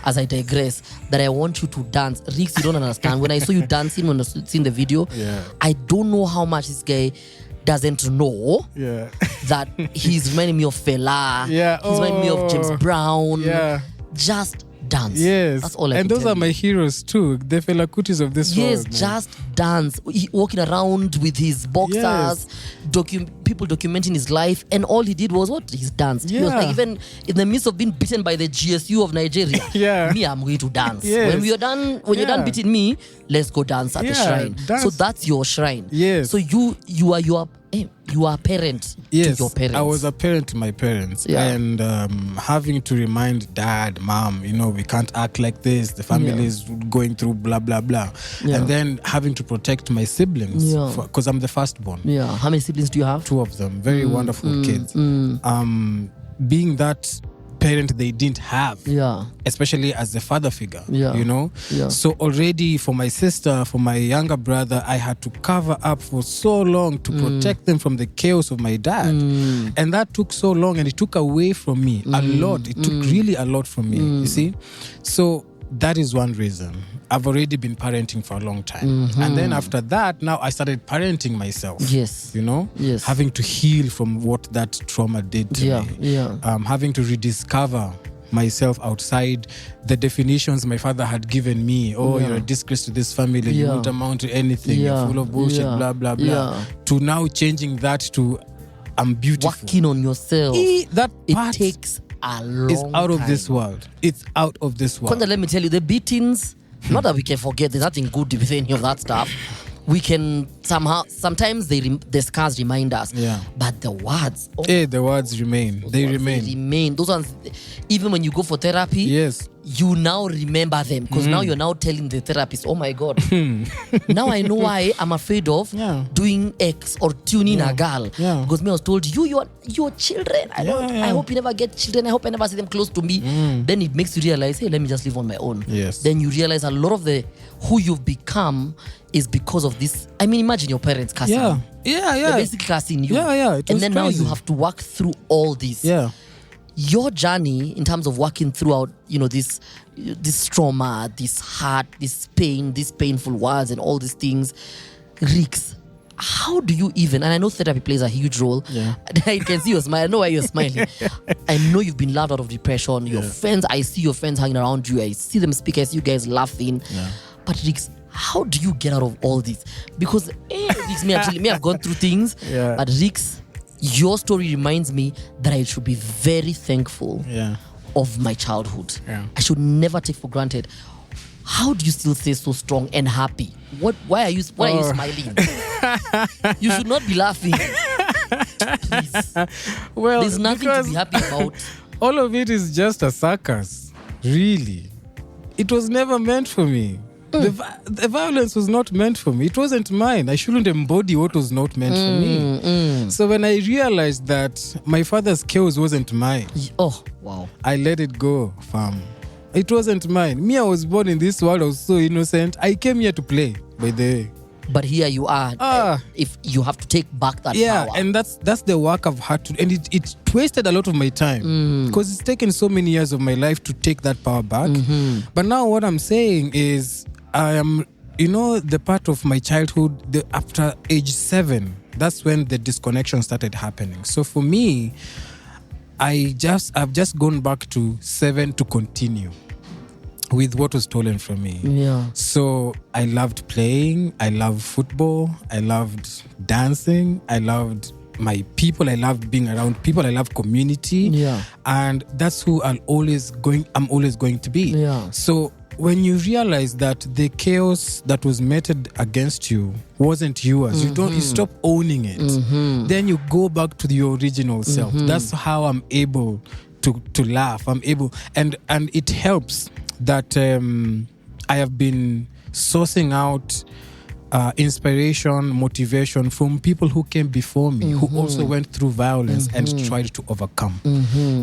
As I digress, that I want you to dance. Rix, you don't understand. When I saw you dancing when I seen the video, I don't know how much this guy doesn't know that he's reminding me of Fela. He's reminding me of James Brown. Just dance. Yes. That's all I And can those tell are my heroes too. The Fela Kutis of this world. Yes, just dance. Walking around with his boxers, people documenting his life, and all he did was what? His dance. He was like, even in the midst of being beaten by the GSU of Nigeria, me, I'm going to dance. When you're done beating me, let's go dance at the shrine. So that's your shrine. Yes. So you are a parent to your parents. I was a parent to my parents. And having to remind dad, mom, we can't act like this. The family is going through blah, blah, blah. And then having to protect my siblings because I'm the firstborn. How many siblings do you have? 2 of them. Very wonderful kids. Being that parent they didn't have, especially as the father figure, So already for my sister, for my younger brother, I had to cover up for so long to protect them from the chaos of my dad. And that took so long, and it took away from me a lot. It took really a lot from me, you see? So that is one reason. I've already been parenting for a long time. And then after that, now I started parenting myself. Yes. Having to heal from what that trauma did to me. Having to rediscover myself outside the definitions my father had given me. You're a disgrace to this family. You won't amount to anything. You're full of bullshit, blah, blah, blah. To now changing that to I'm beautiful. Working on yourself. That part takes a long is out of time. this world. It's out of this world. Let me tell you, the beatings, not that we can forget, there's nothing good with any of that stuff. We can sometimes the scars remind us. But the words. The words remain. They remain. Those ones, even when you go for therapy, you now remember them. Because now you're now telling the therapist, oh my God. Now I know why I'm afraid of doing X or tuning a girl. Because me, I was told, you're children. I hope you never get children. I hope I never see them close to me. Then it makes you realize, hey, let me just live on my own. Then you realize a lot of who you've become is because of this. I mean, imagine your parents cussing. They're basically cussing you. And then now you have to work through all this. Your journey in terms of working throughout, this trauma, this hurt, this pain, these painful words and all these things. Rix, how do you even, and I know therapy plays a huge role. I can see your smile. I know why you're smiling. I know you've been loved out of depression. Your friends, I see your friends hanging around you. I see them speak. I see you guys laughing. But Rix, how do you get out of all this? Because Rix, I've gone through things. But Rix, your story reminds me that I should be very thankful of my childhood. Yeah. I should never take for granted. How do you still stay so strong and happy? Why are you smiling? You should not be laughing. Please. Well, there's nothing to be happy about. All of it is just a circus. Really. It was never meant for me. The violence was not meant for me. It wasn't mine. I shouldn't embody what was not meant for me. So when I realized that my father's chaos wasn't mine, oh, wow. I let it go, fam. It wasn't mine. Me, I was born in this world. I was so innocent. I came here to play, by the way. But here you are. If you have to take back that power. Yeah, and that's the work I've had to. And it wasted a lot of my time. Because it's taken so many years of my life to take that power back. But now what I'm saying is, I am, the part of my childhood, after age 7, that's when the disconnection started happening. So for me, I've just gone back to 7 to continue with what was stolen from me. Yeah. So I loved playing, I loved football, I loved dancing, I loved my people, I loved being around people, I loved community. Yeah. And that's who I'm always going to be. Yeah. So when you realize that the chaos that was meted against you wasn't yours, you stop owning it, then you go back to your original self. That's how I'm able to laugh. I'm able, and it helps that I have been sourcing out inspiration, motivation from people who came before me, who also went through violence and tried to overcome.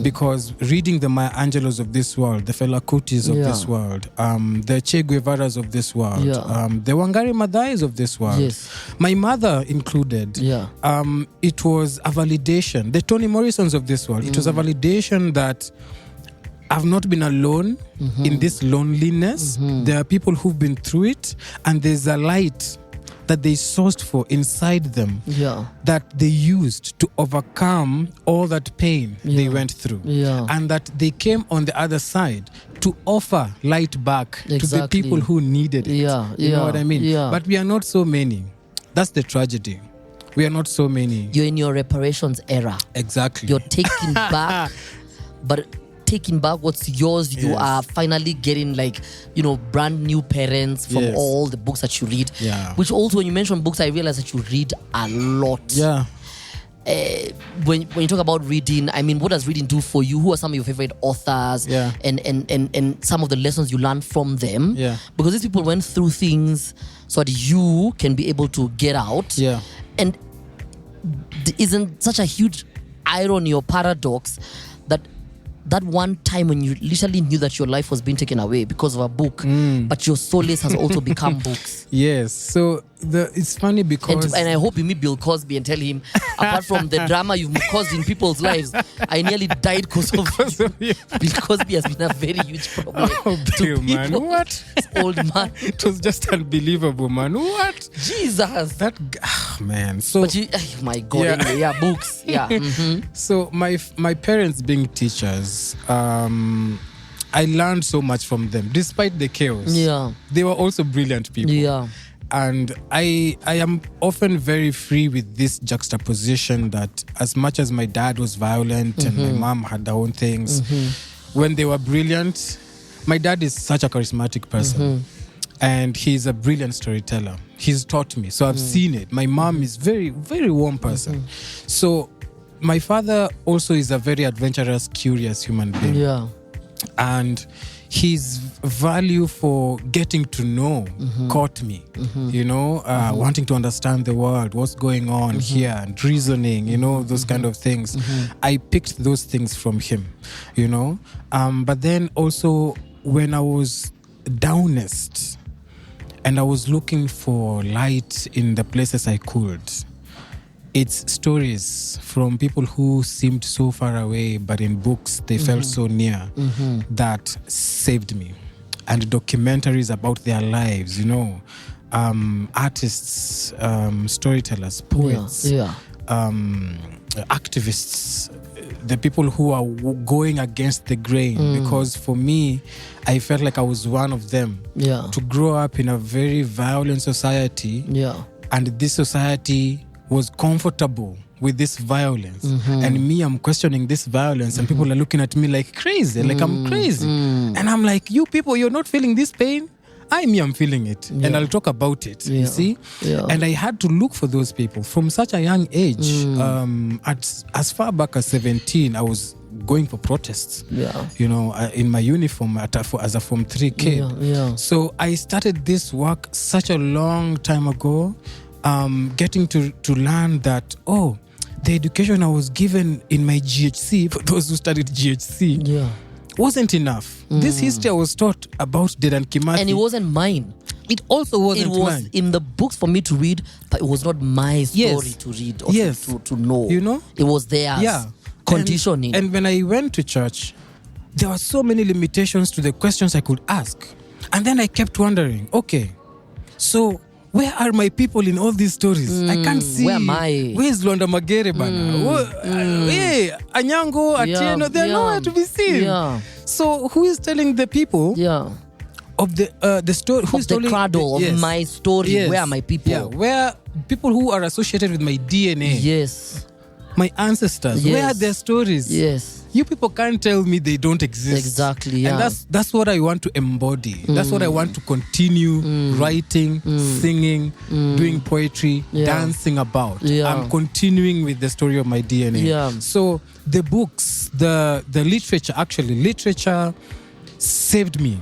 Because reading the Maya Angelos of this world, the Fela Kutis of this world, the Che Guevaras of this world, the Wangari Maathais of this world, my mother included, it was a validation. The Toni Morrisons of this world, it was a validation that I've not been alone in this loneliness. There are people who've been through it, and there's a light that they sourced for inside them that they used to overcome all that pain they went through. And that they came on the other side to offer light back to the people who needed it. You know what I mean? But we are not so many. That's the tragedy. We are not so many. You're in your reparations era. Exactly. You're taking back, but taking back what's yours. You are finally getting brand new parents from all the books that you read. Which also, when you mention books, I realize that you read a lot. When you talk about reading, I mean, what does reading do for you? Who are some of your favorite authors? And some of the lessons you learned from them? Because these people went through things so that you can be able to get out. And isn't such a huge irony or paradox that one time when you literally knew that your life was being taken away because of a book, but your solace has also become books. Yes. So it's funny because... And I hope you meet Bill Cosby and tell him, apart from the drama you've caused in people's lives, I nearly died because of you. Bill Cosby has been a very huge problem to Bill, people. Man, what? Old man. It was just unbelievable, man. What? Jesus. Man. So... But my God. Anyway, books. So my parents being teachers, I learned so much from them, despite the chaos. They were also brilliant people. And I am often very free with this juxtaposition that as much as my dad was violent and my mom had their own things, when they were brilliant, my dad is such a charismatic person. And he's a brilliant storyteller. He's taught me. So I've seen it. My mom is very, very warm person. So my father also is a very adventurous, curious human being. And his value for getting to know caught me, wanting to understand the world, what's going on here, and reasoning, those kind of things. I picked those things from him, But then also when I was downest and I was looking for light in the places I could, it's stories from people who seemed so far away, but in books they felt so near, that saved me. And documentaries about their lives, artists, storytellers, poets, activists, the people who are going against the grain. Because for me, I felt like I was one of them. To grow up in a very violent society, and this society was comfortable with this violence, and me, I'm questioning this violence, and people are looking at me like crazy, like I'm crazy, and I'm like, you people, you're not feeling this pain. I'm feeling it, and I'll talk about it. You see, and I had to look for those people from such a young age. As far back as 17, I was going for protests. You know, in my uniform as a Form 3 kid. So I started this work such a long time ago, getting to learn that the education I was given in my GHC, for those who studied GHC, wasn't enough. This history I was taught about Dedan Kimathi, and it wasn't mine. It also wasn't mine. It was in the books for me to read, but it was not my story to read or to know. You know? It was theirs. Conditioning. And when I went to church, there were so many limitations to the questions I could ask. And then I kept wondering, okay, so where are my people in all these stories? I can't see. Where am I? Where's Londa Magere Bana? Hey, Onyango Otieno, they're nowhere to be seen. So who is telling the people of the story? Who's the cradle of my story? Where are my people? Where people who are associated with my DNA? My ancestors. Where are their stories? You people can't tell me they don't exist. Exactly. And that's what I want to embody. That's what I want to continue writing, singing, doing poetry, dancing about. I'm continuing with the story of my DNA. So the books, the literature saved me,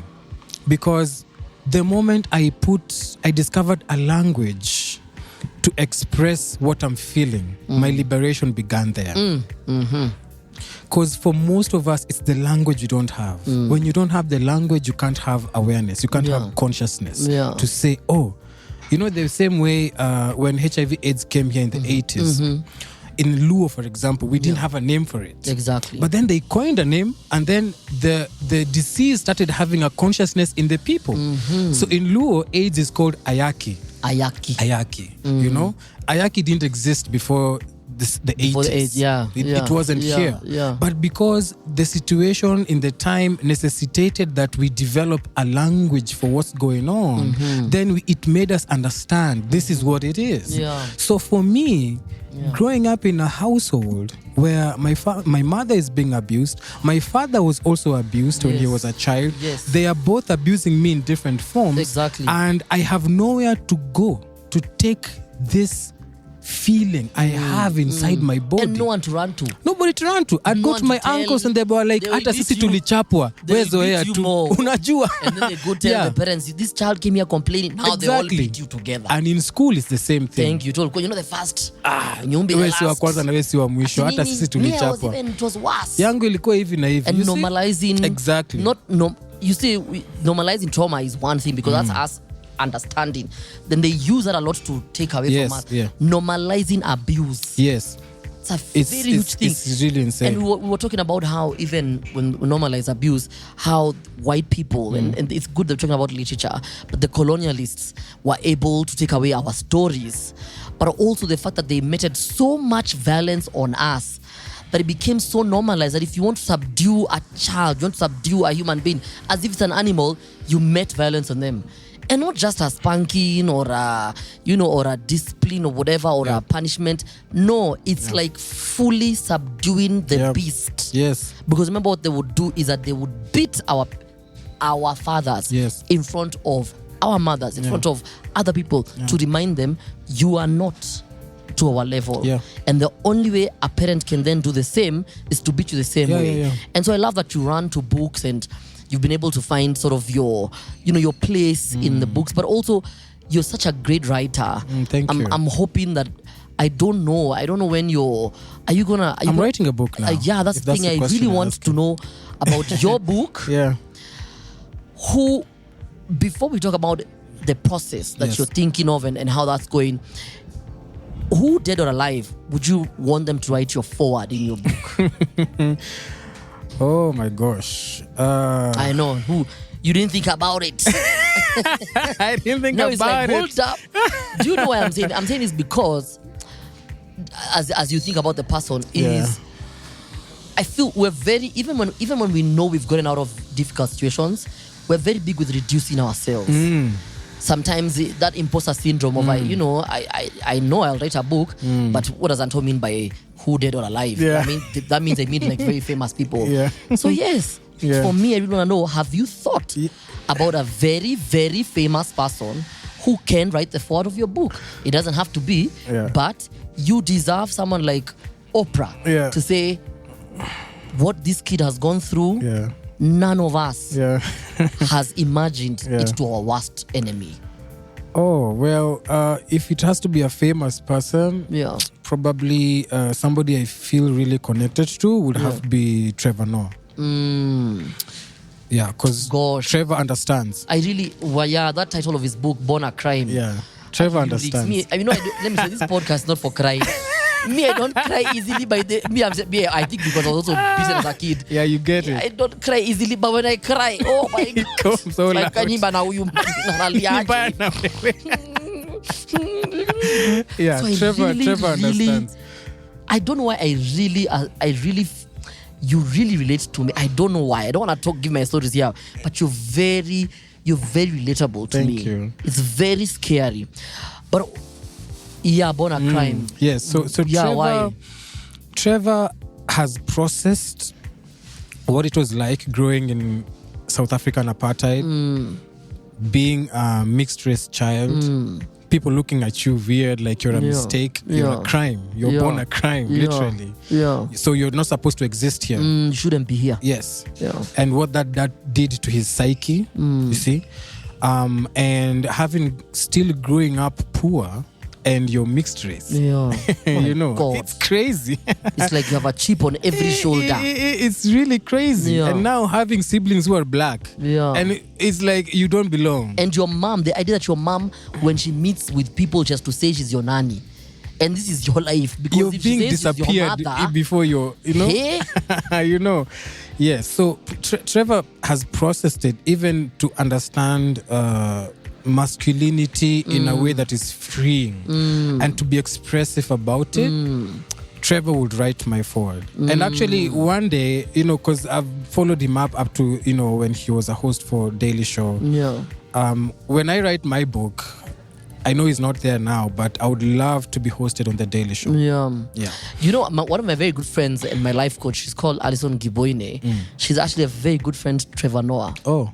because the moment I discovered a language to express what I'm feeling, my liberation began there. Because for most of us, it's the language you don't have. When you don't have the language, you can't have awareness. You can't have consciousness to say, you know, the same way when HIV/AIDS came here in the 80s. In Luo, for example, we didn't have a name for it. Exactly. But then they coined a name, and then the disease started having a consciousness in the people. So in Luo, AIDS is called Ayaki. You know? Ayaki didn't exist before the 80s. It wasn't here. But because the situation in the time necessitated that we develop a language for what's going on, then it made us understand this is what it is. So for me, growing up in a household where my mother is being abused, my father was also abused when he was a child. They are both abusing me in different forms. And I have nowhere to go to take this feeling I have inside my body. And no one to run to. Nobody to run to. I'd go to my uncles and they were like, hata sisi tulichapwa. Wezoea tu. Unajua. And then they go tell the parents, this child came here complaining. Now they all beat you together. And in school it's the same thing. Thank you. You know the first. Wewe si wa kwanza na wewe si wa mwisho. Hata sisi tulichapwa. It was worse. Yangu ilikuwa hivi na hivi. And normalizing. Exactly. You see, normalizing trauma is one thing, because that's us understanding. Then they use that a lot to take away from us. Normalizing abuse. It's a very huge thing. It's really insane. And we were talking about how even when we normalize abuse, how white people, and it's good that we're talking about literature, but the colonialists were able to take away our stories. But also the fact that they meted so much violence on us that it became so normalized that if you want to subdue a child, you want to subdue a human being, as if it's an animal, you met violence on them. And not just a spanking or a discipline or whatever, or a punishment. No, it's like fully subduing the beast. Because remember what they would do is that they would beat our fathers in front of our mothers, in front of other people, to remind them, you are not to our level. And the only way a parent can then do the same is to beat you the same way. And so I love that you run to books and you've been able to find sort of your place in the books, but also you're such a great writer. Thank you. I'm hoping that, I don't know when I'm writing a book now. That's the thing. I really want to know about your book. Before we talk about the process that you're thinking of and how that's going, who, dead or alive, would you want them to write your foreword in your book? Oh my gosh. I know. Who? You didn't think about it. I didn't think about it. Hold up. Do you know why I'm saying? I'm saying it's because as you think about the person, I feel we're very, even when we know we've gotten out of difficult situations, we're very big with reducing ourselves. sometimes that imposter syndrome of I know I'll write a book, but what does Anto mean by who, dead or alive? Yeah. I mean that means I mean like very famous people. Yeah. So yes, for me, I really want to know: have you thought about a very, very famous person who can write the foreword of your book? It doesn't have to be, but you deserve someone like Oprah to say what this kid has gone through. Yeah. None of us has imagined Yeah. it to our worst enemy. Oh, well, if it has to be a famous person, probably somebody I feel really connected to would have to be Trevor Noah. Yeah, because Trevor understands. I really, that title of his book, Born a Crime. Yeah, Trevor understands. Me, let me say, this podcast is not for crying. Me, I don't cry easily I think because I was also beaten as a kid. Yeah, you get it. I don't cry easily, but when I cry, oh my God. It comes so like loud. Yeah, so Trevor understands. I don't know why you really relate to me. I don't know why. I don't want to give my stories here, but you're very relatable to me. Thank you. It's very scary. But Born a Crime. Yes, so why? Trevor has processed what it was like growing in South African apartheid, being a mixed race child, people looking at you weird, like you're a mistake, you're a crime, you're born a crime, literally. Yeah. So you're not supposed to exist here. You shouldn't be here. Yes. Yeah. And what that did to his psyche, you see, and still growing up poor. And you're mixed race. Yeah. God. It's crazy. It's like you have a chip on every shoulder. It's really crazy. Yeah. And now having siblings who are black. Yeah. And it's like you don't belong. And your mom, the idea that your mom, when she meets with people just to say she's your nanny, and this is your life. Because you're if being she says she's your disappeared mother, before you're, Hey? Yes. So Trevor has processed it even to understand masculinity in a way that is freeing and to be expressive about it. Trevor would write my forward. And actually one day, because I've followed him up to, when he was a host for Daily Show. Yeah. When I write my book, I know he's not there now, but I would love to be hosted on the Daily Show. Yeah. One of my very good friends and my life coach, she's called Alison Giboine. She's actually a very good friend to Trevor Noah. Oh.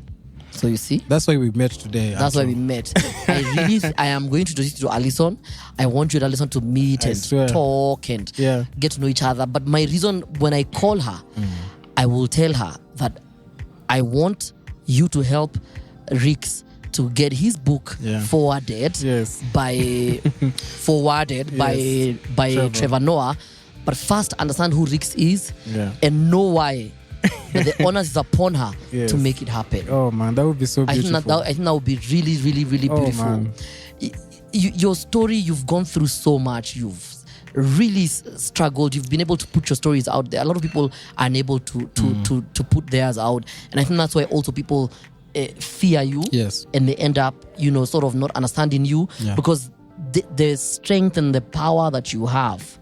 So you see? That's why we met today. That's why we met. I am going to introduce you to Alison. I want you and Alison to meet and talk and get to know each other. But my reason, when I call her, I will tell her that I want you to help Rix to get his book forwarded by Trevor Noah. But first, understand who Rix is and know why. But the onus is upon her to make it happen. Oh man, that would be so beautiful. I think that would be really, really, really beautiful. Man. Your story, you've gone through so much. You've really struggled. You've been able to put your stories out there. A lot of people are unable to put theirs out, and I think that's why also people fear you. Yes. And they end up, sort of not understanding you because the strength and the power that you have.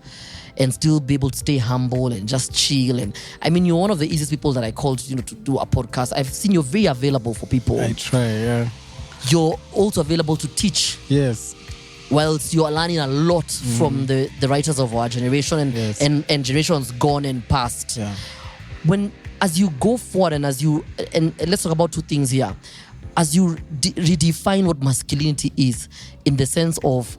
And still be able to stay humble and just chill. And I mean, you're one of the easiest people that I called, to do a podcast. I've seen you're very available for people. I try, You're also available to teach. Yes. Whilst you are learning a lot from the writers of our generation and generations gone and past. Yeah. As you go forward and let's talk about two things here. As you redefine what masculinity is in the sense of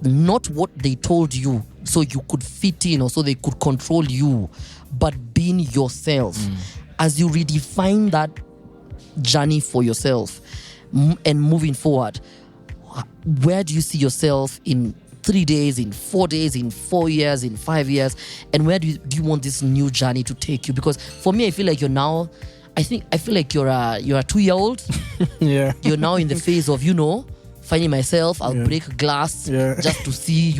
not what they told you so you could fit in or so they could control you, but being yourself. As you redefine that journey for yourself and moving forward, where do you see yourself in 3 days, in 4 days, in 4 years, in 5 years? And where do you want this new journey to take you? Because for me, I feel like you're now, I feel like you're a 2-year-old. Yeah. You're now in the phase of, finding myself, I'll break glass just to see,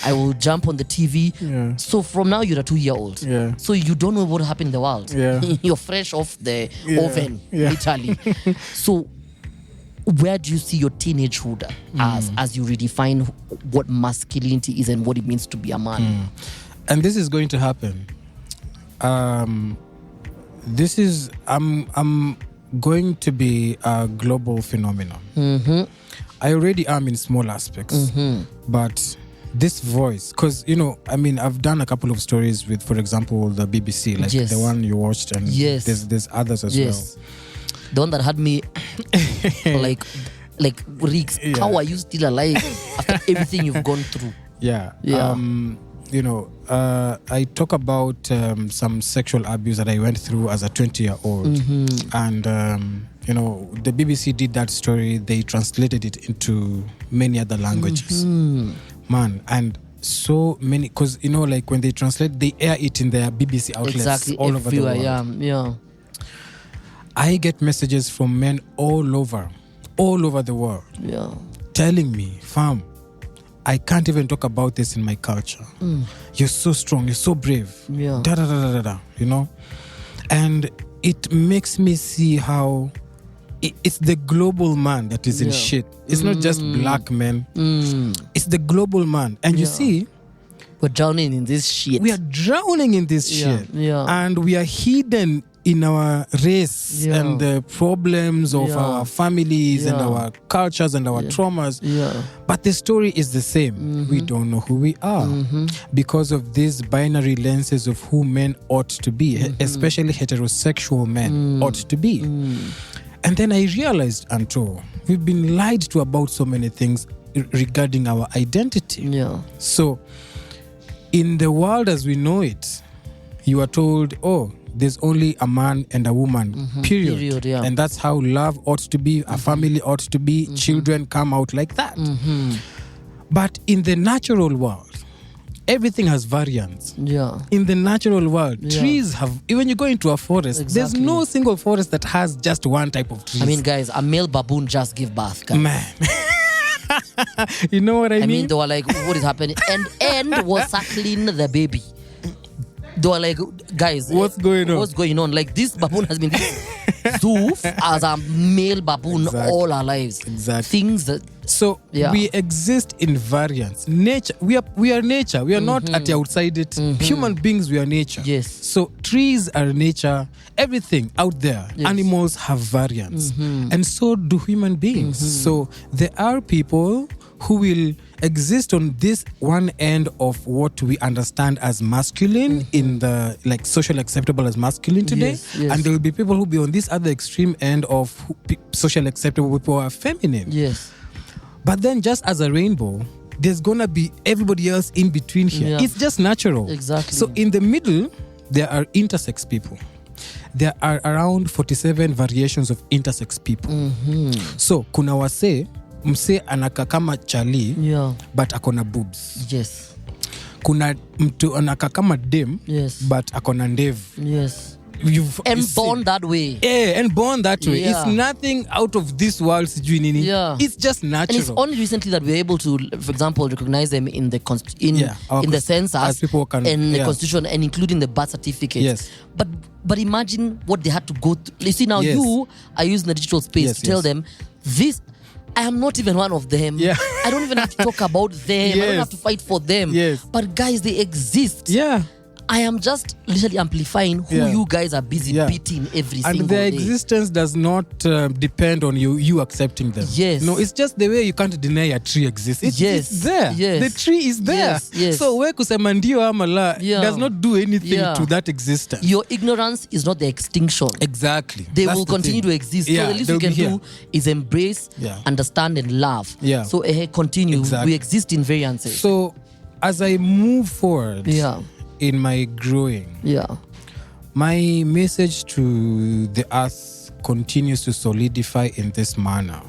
I will jump on the TV. Yeah. So from now, you're a 2-year-old. Yeah. So you don't know what happened in the world. Yeah. You're fresh off the oven, literally. So where do you see your teenagehood as you redefine what masculinity is and what it means to be a man? And this is going to happen. going to be a global phenomenon. I already am in small aspects, but this voice, because I've done a couple of stories with, for example, the BBC, like the one you watched, and there's others as well. The one that had me like Rix, how are you still alive after everything you've gone through? I talk about some sexual abuse that I went through as a 20-year-old, and the BBC did that story. They translated it into many other languages, man, and so many, because like when they translate, they air it in their BBC outlets all over the world. I get messages from men all over the world, telling me, fam, I can't even talk about this in my culture. You're so strong, you're so brave. And it makes me see how it's the global man that is in shit. It's not just black men. It's the global man. And you see, we're drowning in this shit. We are drowning in this shit. And we are hidden in our race and the problems of our families and our cultures and our traumas. But the story is the same. We don't know who we are because of these binary lenses of who men ought to be, especially heterosexual men ought to be. And then I realized, Anto, we've been lied to about so many things regarding our identity. So in the world as we know it, you are told, oh, there's only a man and a woman, period. And that's how love ought to be, a family ought to be, children come out like that. But in the natural world, everything has variants. In the natural world, trees have, when you go into a forest, there's no single forest that has just one type of tree. I mean, guys, a male baboon just gave birth, guys. Man. You know what I mean? I mean, they were like, what is happening? And was suckling the baby. They were like, guys, what's going on? Like, this baboon has been this zoof as a male baboon all our lives. Things that. So we exist in variance. Nature, we are nature. We are not at the outside it. Human beings, we are nature. So trees are nature. Everything out there, animals have variance, and so do human beings. So there are people who will exist on this one end of what we understand as masculine in the like social acceptable as masculine today, and there will be people who will be on this other extreme end of social acceptable people who are feminine. But then just as a rainbow, there's gonna be everybody else in between here. It's just natural. So in the middle, there are intersex people. There are around 47 variations of intersex people. So kuna wase mse anaka kama chali but akona boobs. Kuna mtu anaka kama dem but akona ndevu. Born that way. And born that way. It's nothing out of this world. It's just natural. And it's only recently that we're able to, for example, recognize them in the in the census and the constitution, and including the birth certificate. But imagine what they had to go through. You see, now you are using the digital space to tell them this. I am not even one of them. I don't even have to talk about them. I don't have to fight for them. But guys, they exist. I am just literally amplifying who you guys are busy beating every single day. And their existence does not depend on you accepting them. No, it's just the way you can't deny a tree exists. It's there. The tree is there. So we kusema ndio ama la does not do anything to that existence. Your ignorance is not the extinction. Exactly. They will continue to exist. So the least we can do is embrace, understand, and love. So continue. We exist in variances. So as I move forward, in my growing, my message to the earth continues to solidify in this manner.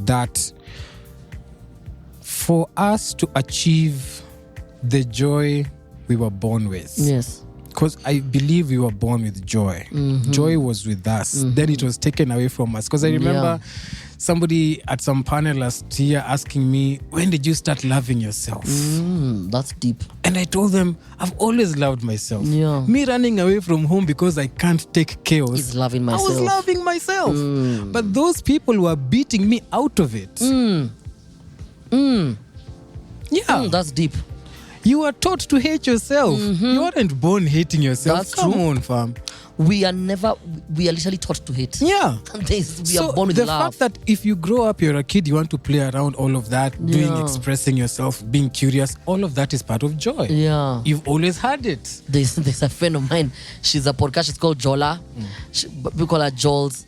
That for us to achieve the joy we were born with. Because I believe we were born with joy. Joy was with us. Then it was taken away from us. Because I remember somebody at some panel last year asking me, when did you start loving yourself? That's deep. And I told them, I've always loved myself. Me running away from home because I can't take chaos. It's loving myself. I was loving myself. But those people were beating me out of it. That's deep. You are taught to hate yourself. You weren't born hating yourself. That's Come true. on, fam. we are literally taught to hate. Yeah. We are born with the love. fact that if you grow up, you're a kid, you want to play around all of that, expressing yourself, being curious, all of that is part of joy. Yeah. You've always had it. There's a friend of mine. She's a podcast. She's called Jola. We call her Jols.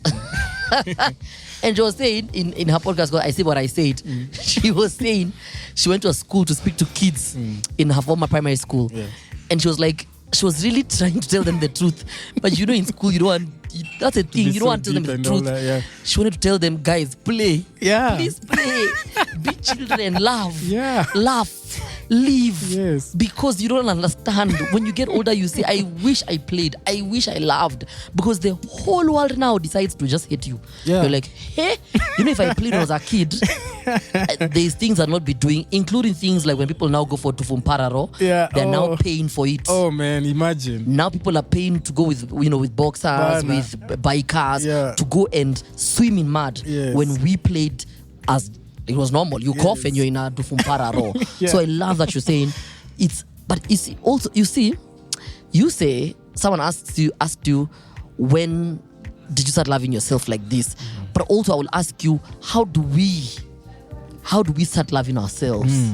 And she was saying in her podcast, I say what I said. She was saying she went to a school to speak to kids in her former primary school. Yeah. And she was like, she was really trying to tell them the truth. But in school, you don't want, that's the thing, you don't want to tell them the truth. That, yeah. She wanted to tell them, guys, play. Yeah. Please play. Be children and laugh. Yeah. Laugh. Live. Yes. Because you don't understand. When you get older, you say, I wish I played. I wish I loved. Because the whole world now decides to just hate you. Yeah. You're like, hey, if I played when I was a kid, there's things I'll not be doing, including things like when people now go for Tufumpararo, they're now paying for it. Oh man, imagine. Now people are paying to go with boxers, with bikers, to go and swim in mud. Yes. When we played as it was normal. You cough and you're in a Tufumpararo. So I love that you're saying but it's also, you say someone asked you when did you start loving yourself like this? But also I will ask you, how do we start loving ourselves?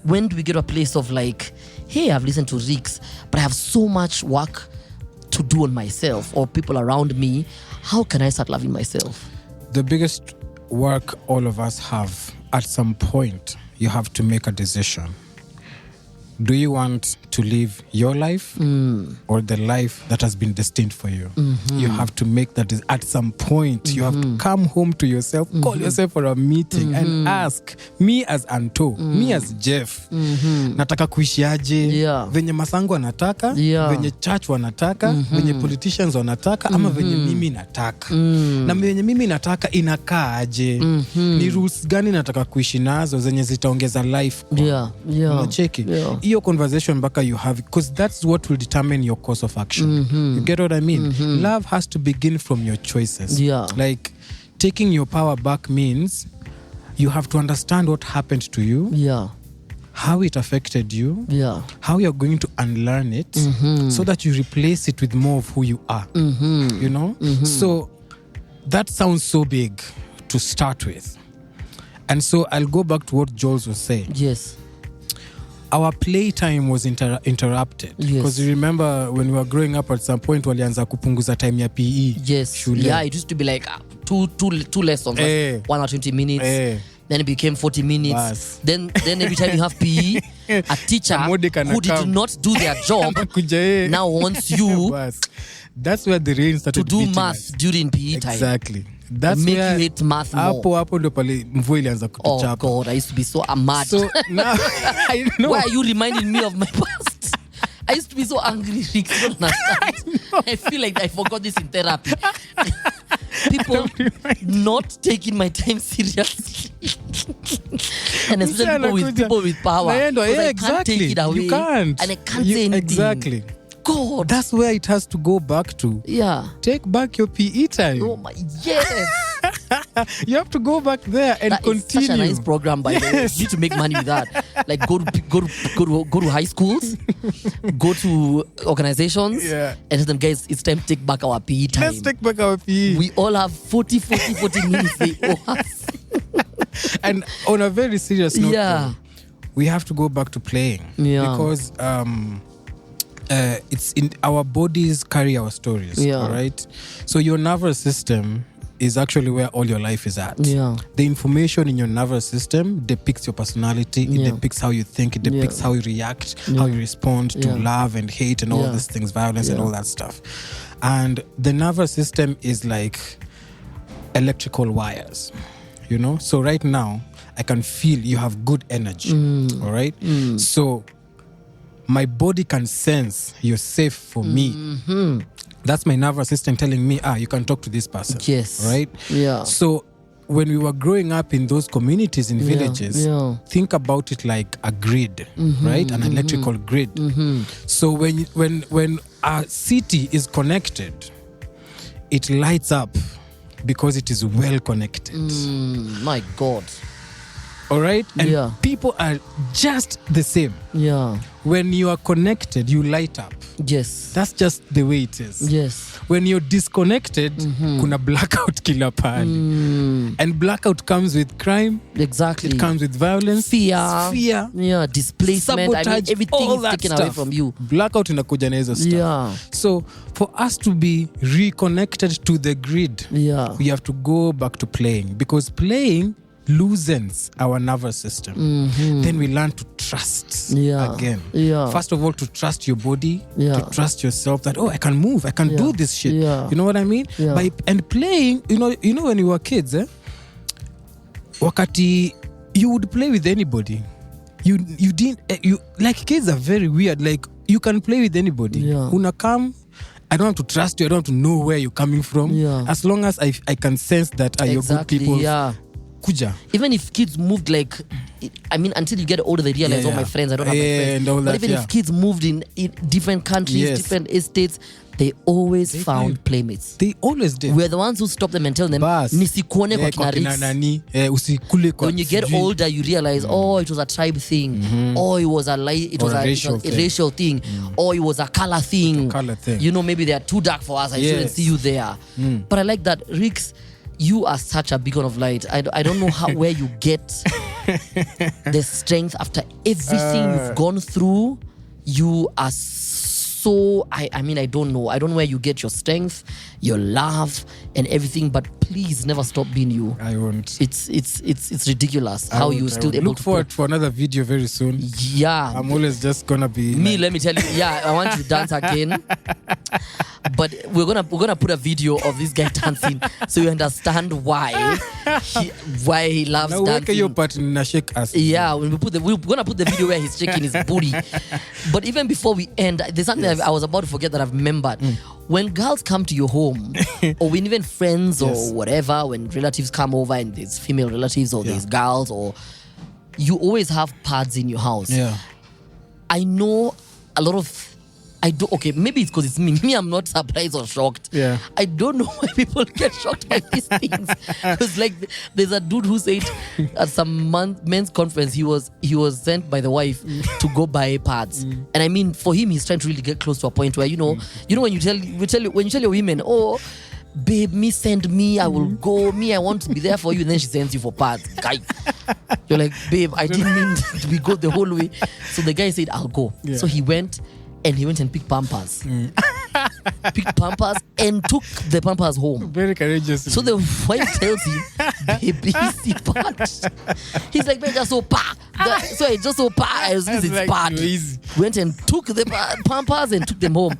When do we get to a place of like, hey, I've listened to Rix, but I have so much work to do on myself or people around me. How can I start loving myself? The biggest work all of us have, at some point, you have to make a decision. Do you want to live your life or the life that has been destined for you? You have to make that at some point. You have to come home to yourself, call yourself for a meeting and ask, me as Anto, me as Jeff, nataka kuishi aje, venye masangu wanataka, venye church wanataka, venye politicians wanataka, ama venye mimi nataka. Na venye mimi nataka inakaa aje, ni rules gani nataka kuishi nazo zenye zitaongeza life kwa. Unacheki? Your conversation baka you have, because that's what will determine your course of action. You get what I mean? Love has to begin from your choices. Like taking your power back means you have to understand what happened to you, how it affected you, how you're going to unlearn it, so that you replace it with more of who you are. You know? So that sounds so big to start with. And so I'll go back to what Jules was saying. Yes. Our playtime was interrupted. Because you remember when we were growing up, at some point walianza kupunguza time ya PE. Yes. Shule. Yeah, it used to be like two lessons, 1 or 20 minutes. Then it became 40 minutes. Then every time you have PE, a teacher who did not do their job now wants you that's where the rain started to do math during PE time. Exactly. That's make where you hate math more. Hapo ndo pale mvua ilianza kutuchapa. Oh God, I used to be so mad. So now I know. Why are you reminding me of my past? I used to be so angry, Rick. You don't understand. I feel like I forgot this in therapy. People not taking my time seriously. And especially people with power. I can't take it away. You can't. And I can't say anything. Exactly. God. That's where it has to go back to. Take back your PE time. Oh my, yes. You have to go back there and that continue. It's such a nice program, by the way. You need to make money with that. Like go to high schools, go to organizations, and tell them, guys, it's time to take back our PE time. Let's take back our PE. We all have 40 minutes they owe us. And on a very serious note, we have to go back to playing. Because it's in our bodies carry our stories. All right. So your nervous system is actually where all your life is at. The information in your nervous system depicts your personality. It depicts how you think. It depicts how you react, how you respond to love and hate and all these things, violence and all that stuff. And the nervous system is like electrical wires, you know? So right now, I can feel you have good energy, all right? So my body can sense you're safe for me. That's my nervous system telling me, you can talk to this person. Yes. Right? So when we were growing up in those communities in villages, think about it like a grid, right? An electrical grid. So when a city is connected, it lights up because it is well connected. My God. All right? And Yeah. people are just the same. Yeah. When you are connected, you light up. Yes. That's just the way it is. Yes. When you're disconnected, kuna blackout kila pahali. And blackout comes with crime. Exactly. It comes with violence. Fear. Yeah, Displacement. sabotage, everything all is that taken stuff. away from you. Blackout inakuja na hizo stuff. Yeah. So for us to be reconnected to the grid, Yeah. we have to go back to playing, because playing loosens our nervous system. Then we learn to trust again. Yeah. First of all, to trust your body, Yeah. to trust yourself that, I can move, I can do this shit. Yeah. You know what I mean? Yeah. And playing, you know when you were kids, wakati you would play with anybody. You didn't, like, kids are very weird. Like, you can play with anybody. Yeah. Una come, I don't have to trust you. I don't have to know where you're coming from. Yeah. As long as I can sense that you're good Exactly. people. Yeah. Kuja. Even if kids moved until you get older, they realize, Yeah. my friends, I don't have my friends. And all But that, even if kids moved in different countries, Yes. different estates, they always found playmates. They always did. We're the ones who stop them and tell them, Bas. nisikuone kwa Kwa kina kina Rix. nani, usikule kwa When you get sijui. older, you realize, it was a tribe thing. It was a racial thing. Or it was a color thing. Color thing. Maybe they are too dark for us. I shouldn't see you there. But I like that, Rix. You are such a beacon of light. I don't know where you get the strength after everything you've gone through. You are so, I don't know. I don't know where you get your strength, your love, and everything. But please never stop being you. I won't. It's ridiculous how you're still able look to forward for another video very soon. Yeah. I'm always just gonna be Me, let me tell you, I want you to dance again. But we're gonna put a video of this guy dancing so you understand why he loves now dancing. your part na shake us. Yeah, we're gonna put the video where he's shaking his booty. But even before we end, there's something I was about to forget that I've remembered. When girls come to your home, or when even friends or whatever, when relatives come over and there's female relatives or there's girls, or you always have pads in your house. Yeah. I know a lot of. Okay, maybe it's because it's me. Me, I'm not surprised or shocked. Yeah. I don't know why people get shocked by these things. Because there's a dude who said at some men's conference he was sent by the wife to go buy pads. And for him, he's trying to really get close to a point where when you tell your women, babe, send me, I will go. I want to be there for you. And then she sends you for pads. Guy, you're like, babe, I didn't mean to go the whole way. So the guy said, I'll go. Yeah. So he went. And he went and picked Pampers. Picked Pampers and took the Pampers home. Very courageous. So the wife tells him, baby, see part. He's like, man, just so pa. So I just so pa. I was like, part. Went and took the Pampers and took them home.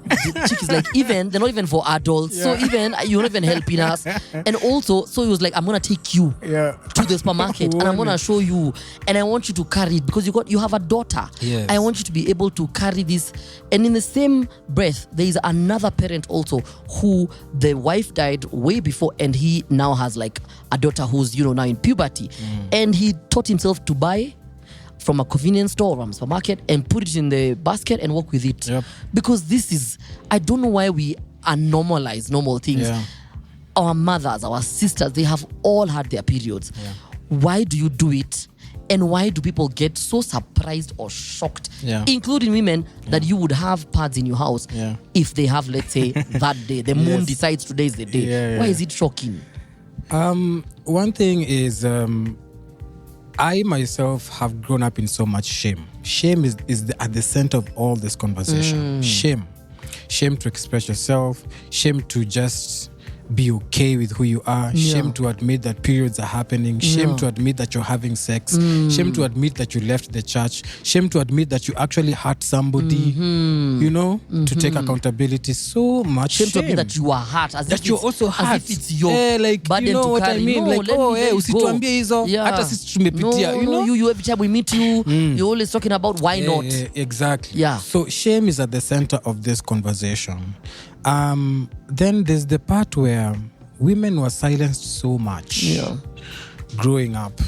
The chick is like, they're not even for adults. So you're not even helping us. And also, so he was like, I'm gonna take you to the supermarket and I'm gonna show you, and I want you to carry it because you have a daughter. Yes. I want you to be able to carry this. And in the same breath, there is another parent also who the wife died way before, and he now has like a daughter who's now in puberty, and he taught himself to buy from a convenience store or from a supermarket and put it in the basket and walk with it. Yep. Because this is, I don't know why we normalize normal things. Yeah. Our mothers, our sisters, they have all had their periods. Yeah. Why do you do it? And why do people get so surprised or shocked, including women, that you would have pads in your house if they have, let's say, that day, the moon decides today is the day. Why is it shocking? One thing is, I myself have grown up in so much shame. Shame is at the center of all this conversation. Shame to express yourself. Shame to just be okay with who you are. Shame to admit that periods are happening. Shame to admit that you're having sex. Shame to admit that you left the church. Shame to admit that you actually hurt somebody. To take accountability. So much shame. To admit that you are hurt. As that if you're also hurt. As if it's your burden, you know what I mean? No, usituambie hizo. Hata sisi tumepitia. You every time we meet you, you're always talking about why not. Exactly. Yeah. So shame is at the center of this conversation. Then there's the part where women were silenced so much growing up,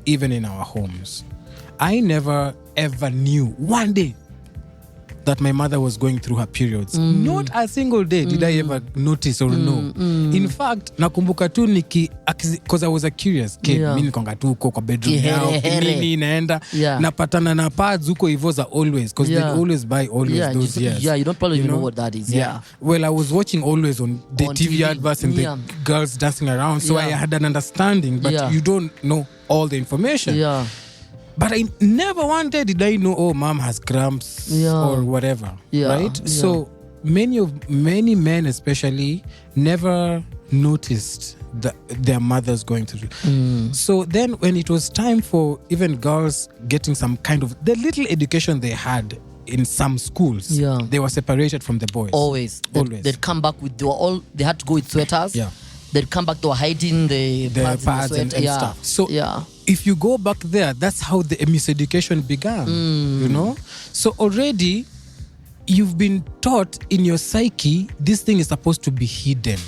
even in our homes. I never ever knew one day that my mother was going through her periods. Not a single day did I ever notice or know. In fact, nakumbuka tu because I was a curious kid. Mimi nikonga tu uko kwa bedroom yao, nini inaenda, napatana na pads huko hivyo za always, because they always buy always those years. Yeah, you don't probably even know what that is. Yeah. Well, I was watching always on the TV adverts and the girls dancing around, so I had an understanding, but you don't know all the information. Yeah. But I never one day did I know, oh, mom has cramps or whatever, right? Yeah. So many men especially never noticed their mothers going through. So then when it was time for even girls getting some kind of the little education they had in some schools, they were separated from the boys. Always. They'd come back with they had to go with sweaters. Yeah. They'd come back, they were hiding the pads and stuff. So if you go back there, that's how the miseducation began, you know? So already you've been taught in your psyche, this thing is supposed to be hidden.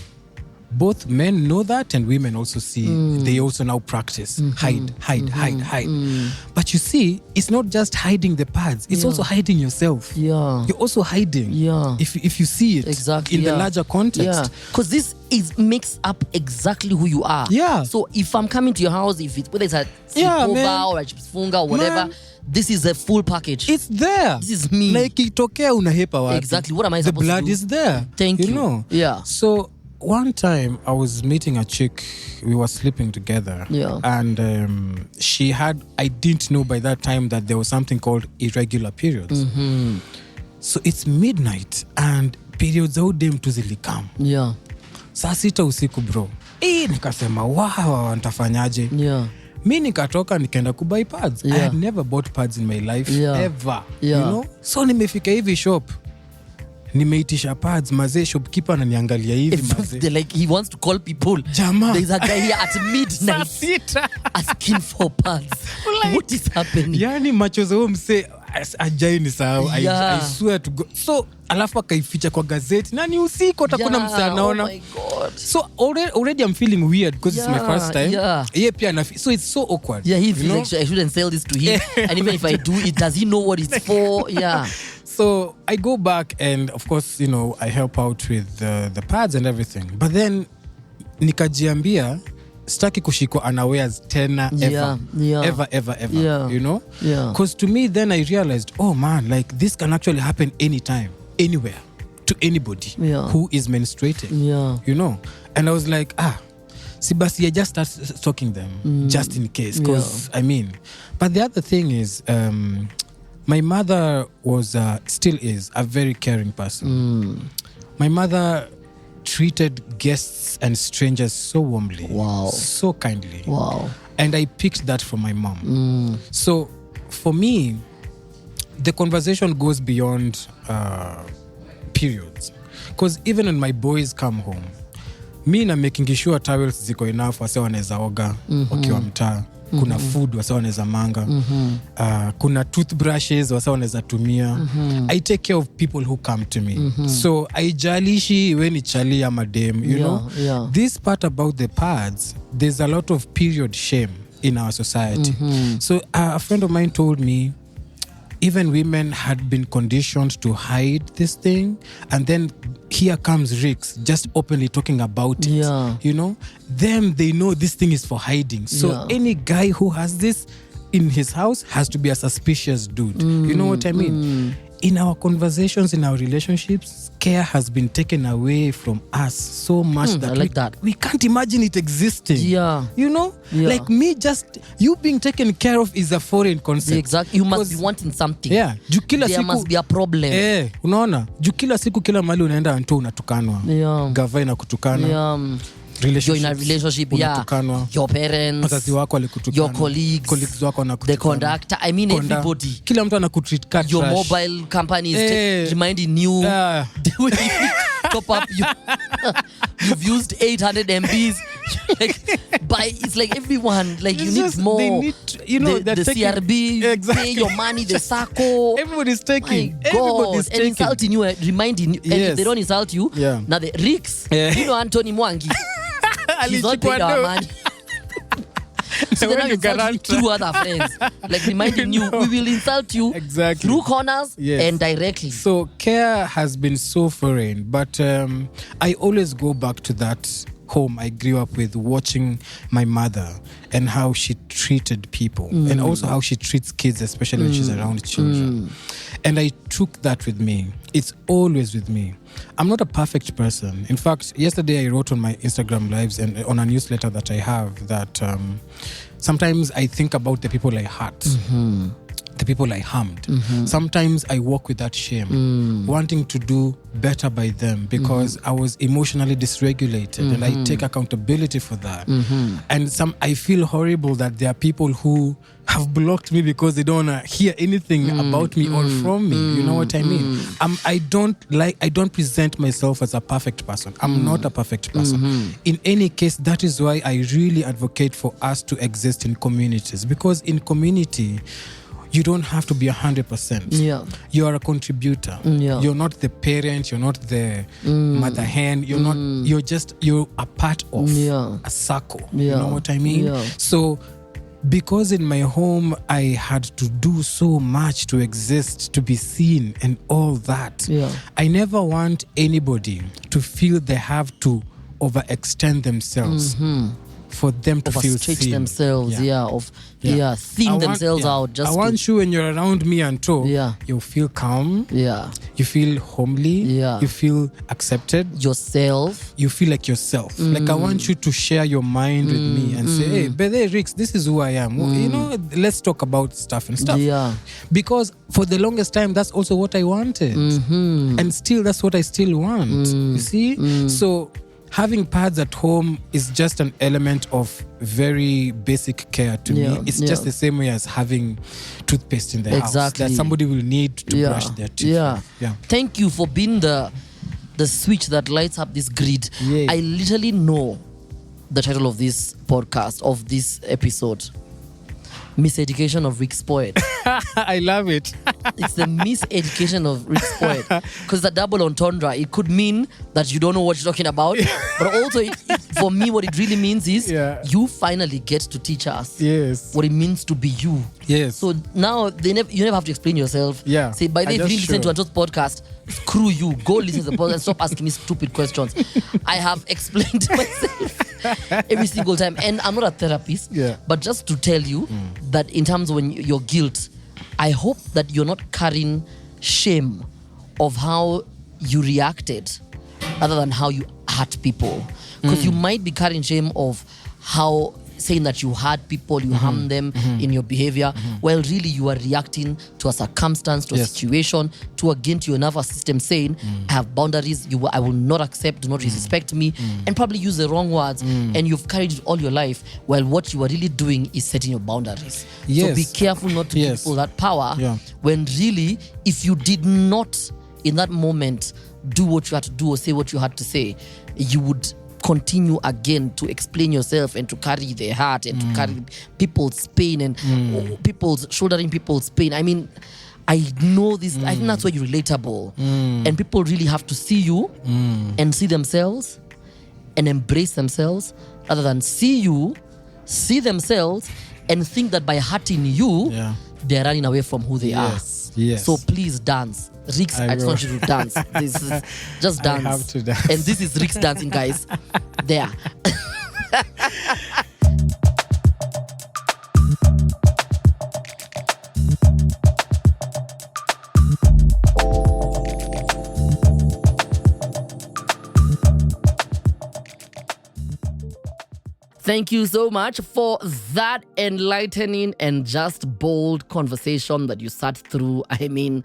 Both men know that and women also see. They also now practice. Hide. But you see, it's not just hiding the pads. It's also hiding yourself. Yeah. You're also hiding. Yeah. If you see it in the larger context. Because this makes up exactly who you are. Yeah. So if I'm coming to your house, whether it's a sleepover or a chipsfunga or whatever, this is a full package. It's there. This is me. Like itokea unahepa wapi. Exactly. What am I supposed to do? The blood is there. Thank you. You know? Yeah. So one time I was meeting a chick, we were sleeping together. Yeah. And I didn't know by that time that there was something called irregular periods. So it's midnight and periods au dem tu zilikam. Yeah. Saa 6 usiku bro. Nikasema wow, nitafanyaje? Yeah. Mi nikatoka nikaenda kubuy pads. I had never bought pads in my life ever. You know? So nimefika hivi shop. Nimeitisha pads, mazee shopkeeper ananiangalia hivi mazee. Like he wants to call people. Jama. There's a guy here at midnight asking for pads. Like, what is happening? Yani macho zao mse ajai ni sawa. I swear to God. So alafu akaificha kwa gazeti na ni usiku atakuna mse anaona. Oh my God. So already I'm feeling weird because it's my first time. Yeah, pia so it's so awkward. Yeah, he feels like I shouldn't sell this to him. And even if I do it, does he know what it's for? Yeah. So I go back and of course, you know, I help out with the pads and everything. But then nikajiambia staki kushikwa unawares tena ever, you know? Yeah. Because to me then I realized, oh man, like this can actually happen anytime, anywhere, to anybody who is menstruating. Yeah. You know? And I was like, Sibasi, I just start stalking them just in case. Because I mean, but the other thing is, my mother was, still is, a very caring person. My mother treated guests and strangers so warmly. Wow. So kindly. Wow. And I picked that from my mom. So for me, the conversation goes beyond periods. Because even when my boys come home, me na making sure towels ziko enough, wase wanaweza oga wakiwa mtaa. Kuna food wasa wanaweza manga. Kuna toothbrushes wasa wanaweza tumia. I take care of people who come to me. So haijalishi we ni chali ama dem, you know. Yeah. This part about the pads, there's a lot of period shame in our society. So a friend of mine told me even women had been conditioned to hide this thing, and then here comes Rix just openly talking about it. You know, they know this thing is for hiding. So any guy who has this in his house has to be a suspicious dude. You know what I mean? In our conversations, in our relationships, care has been taken away from us so much that we can't imagine it existing. Yeah. You know? Yeah. Like you being taken care of is a foreign concept. Exactly. You must be wanting something. Yeah. There must be a problem. Unaona? Juu kila siku kila mahali unaenda anto unatukanwa. Gava inakutukana. You're in a relationship, your parents, your colleagues wako wanakutukana, the conductor, I mean everybody. Kila mtu anakutreat cat your trash. Mobile company is reminding you top up you've used 800 MBs. It's like everyone, like you need more. They need, you know, the CRB, pay your money, the SACCO. Everybody's taking. Everybody's taking. And insulting you, reminding you. And if they don't insult you, now the Rix, you know Anthony Mwangi. He's not paid our money. So then now When you insult Garanta. through other friends. Like reminding you, we will insult you Exactly. through corners Yes. and directly. So care has been so foreign, but I always go back to that home I grew up with, watching my mother and how she treated people and also how she treats kids, especially when she's around children. And I took that with me. It's always with me. I'm not a perfect person. In fact, yesterday I wrote on my Instagram lives and on a newsletter that I have that sometimes I think about the people I hurt. The people I harmed. Sometimes I walk with that shame, wanting to do better by them because I was emotionally dysregulated, and I take accountability for that. And I feel horrible that there are people who have blocked me because they don't want to hear anything about me or from me. You know what I mean? I don't present myself as a perfect person. I'm not a perfect person. In any case, that is why I really advocate for us to exist in communities, because in community, you don't have to be 100%. Yeah. You are a contributor. Yeah. You're not the parent. You're not the mother hen. You're not. You're a part of a circle. You know what I mean? Yeah. So, because in my home I had to do so much to exist, to be seen, and all that. I never want anybody to feel they have to overextend themselves. For them to feel seen. themselves, thin themselves out. Just I want you, when you're around me and you feel calm. You feel homely. You feel accepted. Yourself. You feel like yourself. Like I want you to share your mind with me and say, hey, but hey, Rix, this is who I am. Well, you know, let's talk about stuff and stuff. Because for the longest time, that's also what I wanted. And still, that's what I still want. You see? So having pads at home is just an element of very basic care to me. It's just the same way as having toothpaste in the house that somebody will need to brush their teeth. Thank you for being the switch that lights up this grid. I literally know the title of this podcast, of this episode. Miseducation of Rix Poet. I love it. It's the miseducation of Rix Poet. Because it's a double entendre. It could mean that you don't know what you're talking about. But also, for me, what it really means is you finally get to teach us what it means to be you. So now you never have to explain yourself. Say, by the way, if you didn't listen to Anto's podcast, screw you. Go listen to the podcast and stop asking me stupid questions. I have explained myself every single time. And I'm not a therapist, but just to tell you that in terms of when your guilt, I hope that you're not carrying shame of how you reacted other than how you hurt people. Because you might be carrying shame of how saying that you hurt people, you harm them in your behavior, well, really you are reacting to a circumstance, to a situation, to your nervous system saying, I have boundaries, I will not accept, do not disrespect me, and probably use the wrong words, and you've carried it all your life, while what you are really doing is setting your boundaries. So be careful not to give people that power, when really, if you did not, in that moment, do what you had to do or say what you had to say, you would continue again to explain yourself and to carry the heart and to carry people's pain and shouldering people's pain. I mean, I know this. I think that's why you're relatable. And people really have to see you and see themselves and embrace themselves rather than see you, see themselves and think that by hurting you, they're running away from who they are. So please dance. Rix, I just want you to dance. This is just dance. I have to dance. And this is Rix dancing, guys. There. Thank you so much for that enlightening and just bold conversation that you sat through. I mean,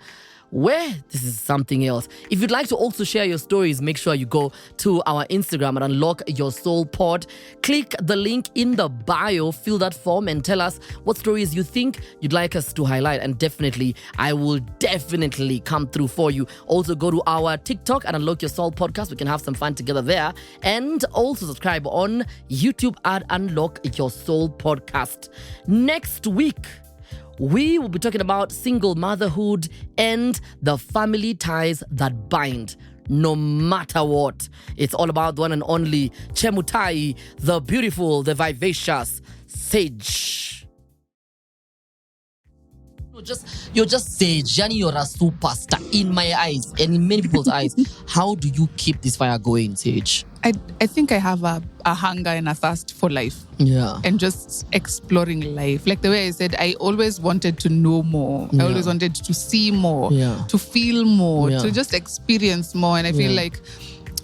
this is something else. If you'd like to also share your stories, make sure you go to our Instagram and Unlock Your Soul Pod. Click the link in the bio, fill that form and tell us what stories you think you'd like us to highlight. And I will definitely come through for you. Also go to our TikTok and Unlock Your Soul Podcast. We can have some fun together there. And also subscribe on YouTube at Unlock Your Soul Podcast. Next week, we will be talking about single motherhood and the family ties that bind, no matter what. It's all about the one and only Chemutai, the beautiful, the vivacious Sage. You're just Sage. Yani, you're a superstar in my eyes and in many people's eyes. How do you keep this fire going, Sage? I think I have a hunger and a thirst for life. Yeah. And just exploring life. Like the way I said, I always wanted to know more. Yeah. I always wanted to see more, Yeah. to feel more, Yeah. to just experience more. And I feel like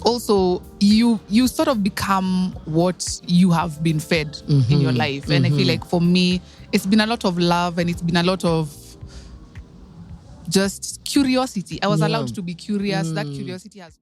also you sort of become what you have been fed in your life. And I feel like for me, it's been a lot of love and it's been a lot of just curiosity. I was allowed to be curious. That curiosity has